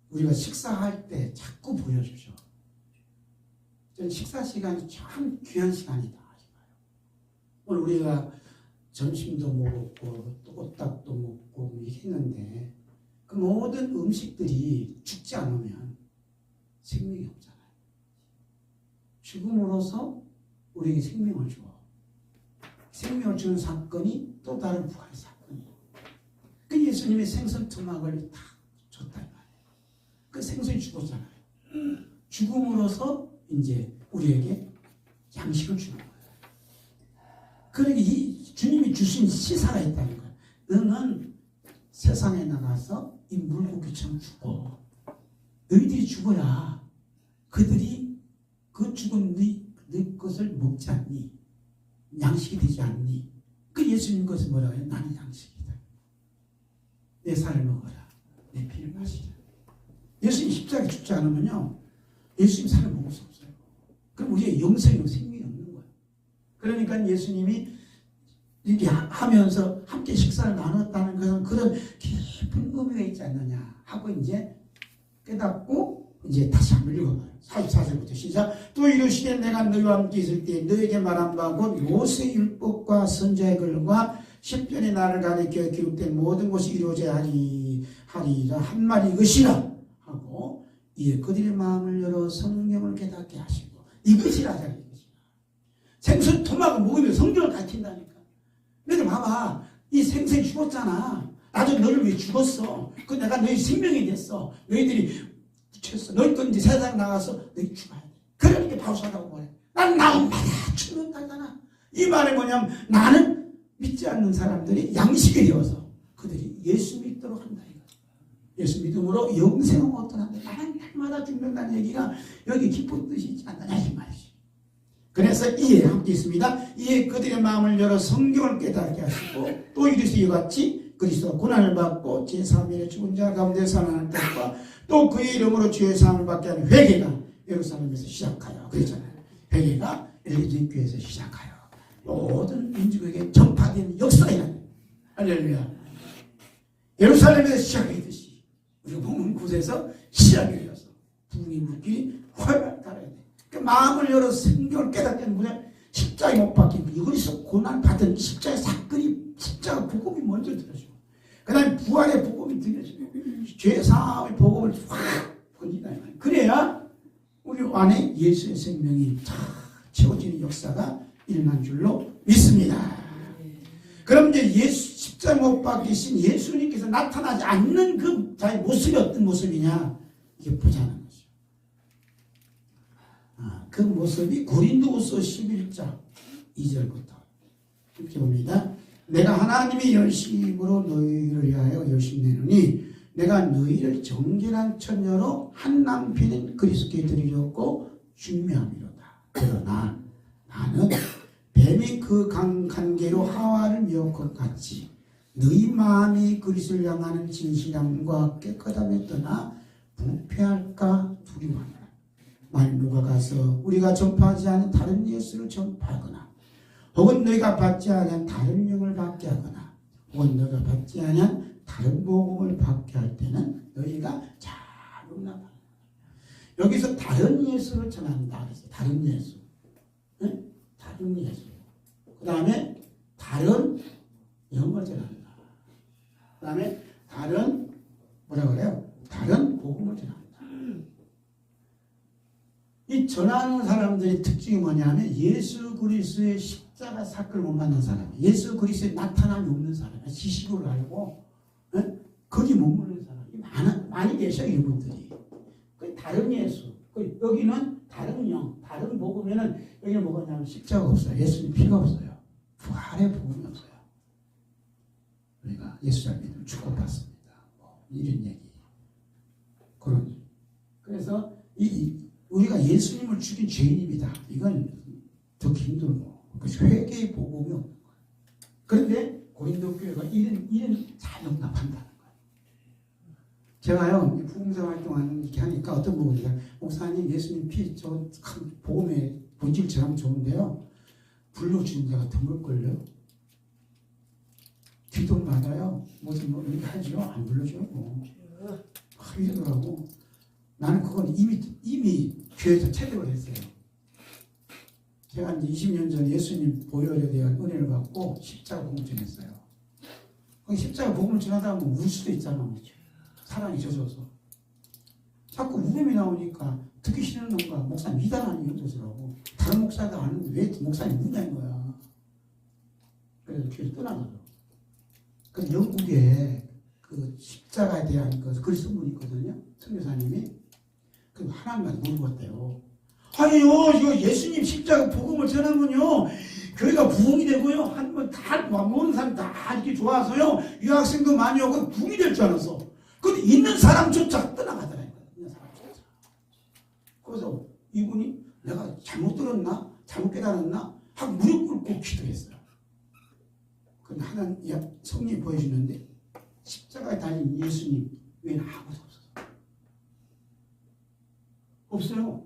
우리가 식사할 때 자꾸 보여주죠. 저는 식사 시간이 참 귀한 시간이다. 오늘 우리가 점심도 먹었고 또 꽃닭도 먹고 했는데 그 모든 음식들이 죽지 않으면 생명이 없잖아요. 죽음으로써 우리에게 생명을 줘. 생명을 주는 사건이 또 다른 부활의 사건이에요. 그 예수님의 생선 토막을 다 줬단 말이에요. 그 생선이 죽었잖아요. 죽음으로써 이제 우리에게 양식을 주는 거예요. 그러니까 이 주님이 주신 시사가 있다는 거예요. 너는 세상에 나가서 이 물고기처럼 죽어. 너희들이 죽어야 그들이 그 죽은 네 것을 먹지 않니? 양식이 되지 않니? 그 예수님 것은 뭐라고 해요? 나는 양식이다. 내 살을 먹어라. 내 피를 마시라. 예수님 십자가에 죽지 않으면요, 예수님 살을 먹을 수 없어요. 그럼 우리의 영생이 생명이 없는 거예요. 그러니까 예수님이 이렇게 하면서 함께 식사를 나눴다는 것은 그런 깊은 의미가 있지 않느냐 하고 이제 깨닫고 이제 다시 한번 읽어봐요. 44절부터 시작. 또 이르시되 내가 너희와 함께 있을 때 너에게 말한 바 곧 모세의 율법과 선지자의 글과 십전의 나를 가리켜 기록된 모든 것이 이루어져야 하리라 한 말이 이것이라 하고 이에 그들의 마음을 열어 성경을 깨닫게 하시고 이것이라 하잖아요. 이것이라. 생선 토막을 먹으면 성경을 가르친다니까. 너희들 봐봐. 이 생선이 죽었잖아. 나도 너를 위해 죽었어. 그 내가 너희 생명이 됐어. 너희들이 붙였어. 너희 건 이제 세상 나가서 너희 죽어야 돼. 그러니까 바우사라고 말해. 난 나온마다 죽는다잖아. 이 말이 뭐냐면 나는 믿지 않는 사람들이 양식이 되어서 그들이 예수 믿도록 한다. 예수 믿음으로 영생을 얻더란다. 나는 날마다 죽는다는 얘기가 여기 깊은 뜻이 있지 않느냐 이 말이지. 그래서 이에 함께 있습니다. 이에 그들의 마음을 열어 성경을 깨닫게 하시고 또 이르시기 같이 그리스도 고난을 받고 제3일에 죽은 자 가운데 살아날 때과 또 그의 이름으로 주의 사함을 받게 하는 회개가 예루살렘에서 시작하여 그랬잖아요. 회개가 엘리트 교회에서 시작하여 모든 민족에게 전파된 역사야. 할렐루야. 예루살렘에서 시작했듯이 우리가 보면 곳에서 시작이 되어서 부흥의 물길이 활발 달아야 돼. 그 마음을 열어 성경을 깨닫게 하는 거냐. 십자가에 못 박힌 이거리서 고난받은 십자가의 사건이 십자가 복음이 먼저 들어지고 그 다음에 부활의 복음이 들려지고 죄사함의 복음을 확 번진다. 그래야 우리 안에 예수의 생명이 다 채워지는 역사가 일어난 줄로 믿습니다. 그럼 이제 예수 십자가 못 박히신 예수님께서 나타나지 않는 그 자의 모습이 어떤 모습이냐 이게 보자는 거죠. 그 모습이 고린도후서 11장 2절부터 이렇게 봅니다. 내가 하나님의 열심으로 너희를 위하여 열심 내노니 내가 너희를 정결한 처녀로 한 남편인 그리스도께 드리려고 준비함이로다. 그러나 나는 뱀이 그 관계로 하와를 미혹한 것 같이 너희 마음이 그리스도를 향하는 진실함과 깨끗함에 떠나 부패할까 두려워하노라. 만일 누가 가서 우리가 전파하지 않은 다른 예수를 전파하거나 혹은 너희가 받지 않은 다른 영을 받게 하거나 혹은 너희가 받지 않은 다른 복음을 받게 할 때는 너희가 잘 용납하라. 여기서 다른 예수를 전한다 그랬어요. 다른 예수. 네? 다른 예수. 그 다음에 다른 영을 전한다. 그 다음에 다른 뭐라 그래요? 다른 복음을 전한다. 이 전하는 사람들의 특징이 뭐냐면 예수 그리스도의 십자가 사건을 못 만난 사람, 예수 그리스도의 나타남이 없는 사람, 지식으로 알고 거기 머무르는 사람이 많이 계셔. 이분들이 다른 예수, 여기는 다른 영, 다른 복음에는 여기는 뭐가 있냐면 십자가 없어요. 예수님 피가 없어요. 부활의 복음이 없어요. 우리가 예수 잘 믿으면 축복받습니다. 이런 얘기. 그래서 우리가 예수님을 죽인 죄인입니다. 이건 더 힘들고 그래서 회개의 복음이 없는 거예요. 그런데 고린도 교회가 이런 잘 용납한다는 거예요. 제가요, 부흥사 활동하는 이렇게 하니까 어떤 부분이냐. 목사님, 예수님 피, 복음의 본질처럼 좋은데요. 불러주는 자가 드물걸요? 기도마다요, 무슨 뭐 이렇게 하죠? 안 불러줘요, 뭐. 이러더라고. 나는 그건 이미 교회에서 체득을 했어요. 제가 이제 20년 전 예수님 보혈에 대한 은혜를 받고 십자가 복음을 전했어요. 십자가 복음을 전하다 보면 울 수도 있잖아. 사랑이 젖어서. 자꾸 울음이 나오니까 듣기 싫은 놈과 목사님 미단하는 이유도서라고. 다른 목사도 아는데 왜 목사님 우냐는 거야. 그래서 교회를 떠나가죠. 그래서 영국에 그 십자가에 대한 글 쓴 분이 있거든요. 선교사님이. 그 하나님한테 물어봤대요. 아니요, 이거 예수님 십자가 복음을 전하면요, 교회가 부흥이 되고요, 한번 다, 모든 사람 다 이렇게 좋아서요, 유학생도 많이 오고 부흥이 될 줄 알았어. 근데 있는 사람조차 떠나가더라고요. 있는 사람조차. 그래서 이분이 내가 잘못 들었나? 잘못 깨달았나? 하고 무릎 꿇고 기도했어요. 근데 하나님, 성령이 보여주는데, 십자가에 달린 예수님 외에는 아무도 없었어요. 없어요.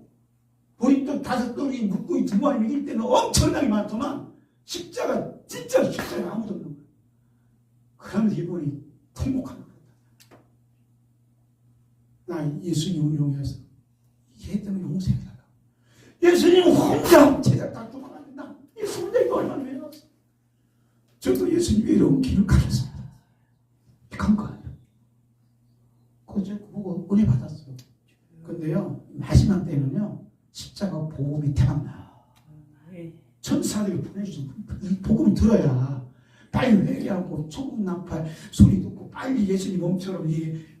보리떡 5떡이 묵고 2마리 먹일 때는 엄청나게 많더만 진짜 십자가에 아무도 없는 거예요. 그러면서 이분이 통곡하는 거예요. 나 예수님을 이용해서 이게 때문에 용서해달라. 예수님 혼자 제자 다 도망간다. 예수 혼자 이거 얼마나 외로웠어. 저도 예수님 외로운 길을 가셨습니다. 간 거예요. 그거 보고 은혜 받았어요. 근데요, 마지막 때는요, 십자가 복음이 대박나. 천사들이 보내주신 이 복음을 들어야 빨리 회개하고 천국 난팔 소리 듣고 빨리 예수님 몸처럼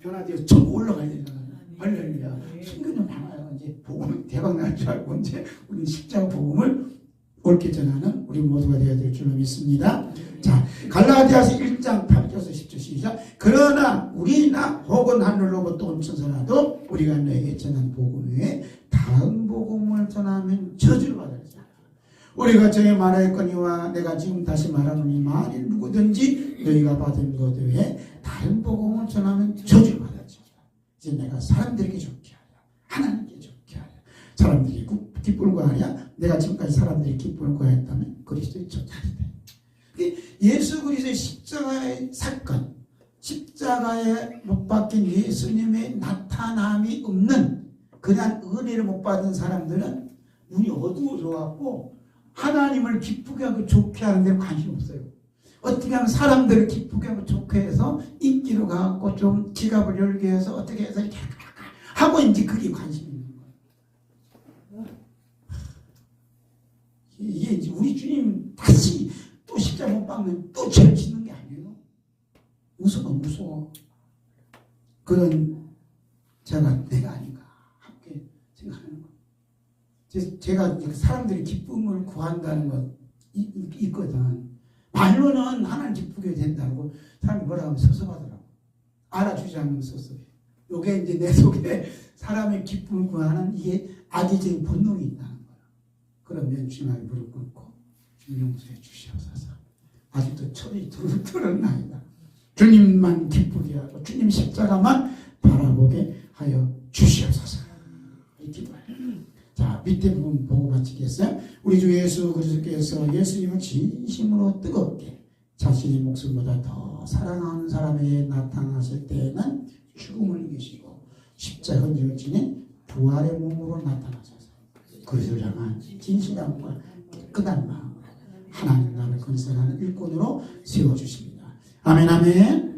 변화되어 천국 올라가야 되잖아요. 할렐루야. 순교는 많아요. 이제 복음이 대박날 줄 알고 이제 우리 십자가 복음을 옳게 전하는 우리 모두가 되어야 될 줄로 믿습니다. 자, 갈라디아서 1장 8절에서 10절 시작. 그러나 우리나 혹은 하늘로부터 온 천사라도 우리가 너에게 전한 복음 외에 다른 복음을 전하면 저주를 받아야 돼. 우리가 전에 말하였거니와 내가 지금 다시 말하노니 만일 누구든지 너희가 받은 것 외에 다른 복음을 전하면 저주를 받았지. 이제 내가 사람들에게 좋게 하랴. 하나님께 좋게 하랴. 사람들이 기쁨을 구하랴. 내가 지금까지 사람들이 기쁨을 구하였다면 그리스도의 저자리 돼. 예수 그리스도의 십자가의 사건, 십자가에 못 박힌 예수님의 나타남이 없는 그냥 은혜를 못 받은 사람들은 눈이 어두워져 갖고 하나님을 기쁘게 하고 좋게 하는 데 관심 없어요. 어떻게 하면 사람들을 기쁘게 하고 좋게 해서 인기로 가갖고 좀 지갑을 열게 해서 어떻게 해서 이렇게 하고 이제 그게 관심이 있는 거예요. 이게 이제 우리 주님 다시 또 십자가 못 박는 또 죄를 짓는 게 아니에요. 무서워. 그런 자가 내가 아닌가 함께 생각하는 거. 제가 사람들이 기쁨을 구한다는 것 있거든. 말로는 하나님 기쁘게 된다고 사람이 뭐라고 하면 섭섭하더라고. 알아주지 않으면 섭섭해. 이게 이제 내 속에 사람의 기쁨을 구하는 이게 악의적인 본능이 있다는 거야. 그러면 주님께 무릎 꿇고 주님 용서해 주시옵소서. 아직도 철이 들었나이다. 주님만 기쁘게 하고 주님 십자가만 바라보게 하여 주시옵소서. 이 기도해요. 자, 밑에 부분 보고 마치겠어요. 우리 주 예수 그리스도께서 예수님을 진심으로 뜨겁게 자신의 목숨보다 더 사랑하는 사람에게 나타나실 때에는 죽음을 이기시고 십자가 흔적을 지닌 부활의 몸으로 나타나셔서 그리스도를 향한 진실함과 깨끗한 마음 하나님 나라를 건설하는 일꾼으로 세워주십니다. 아멘 아멘.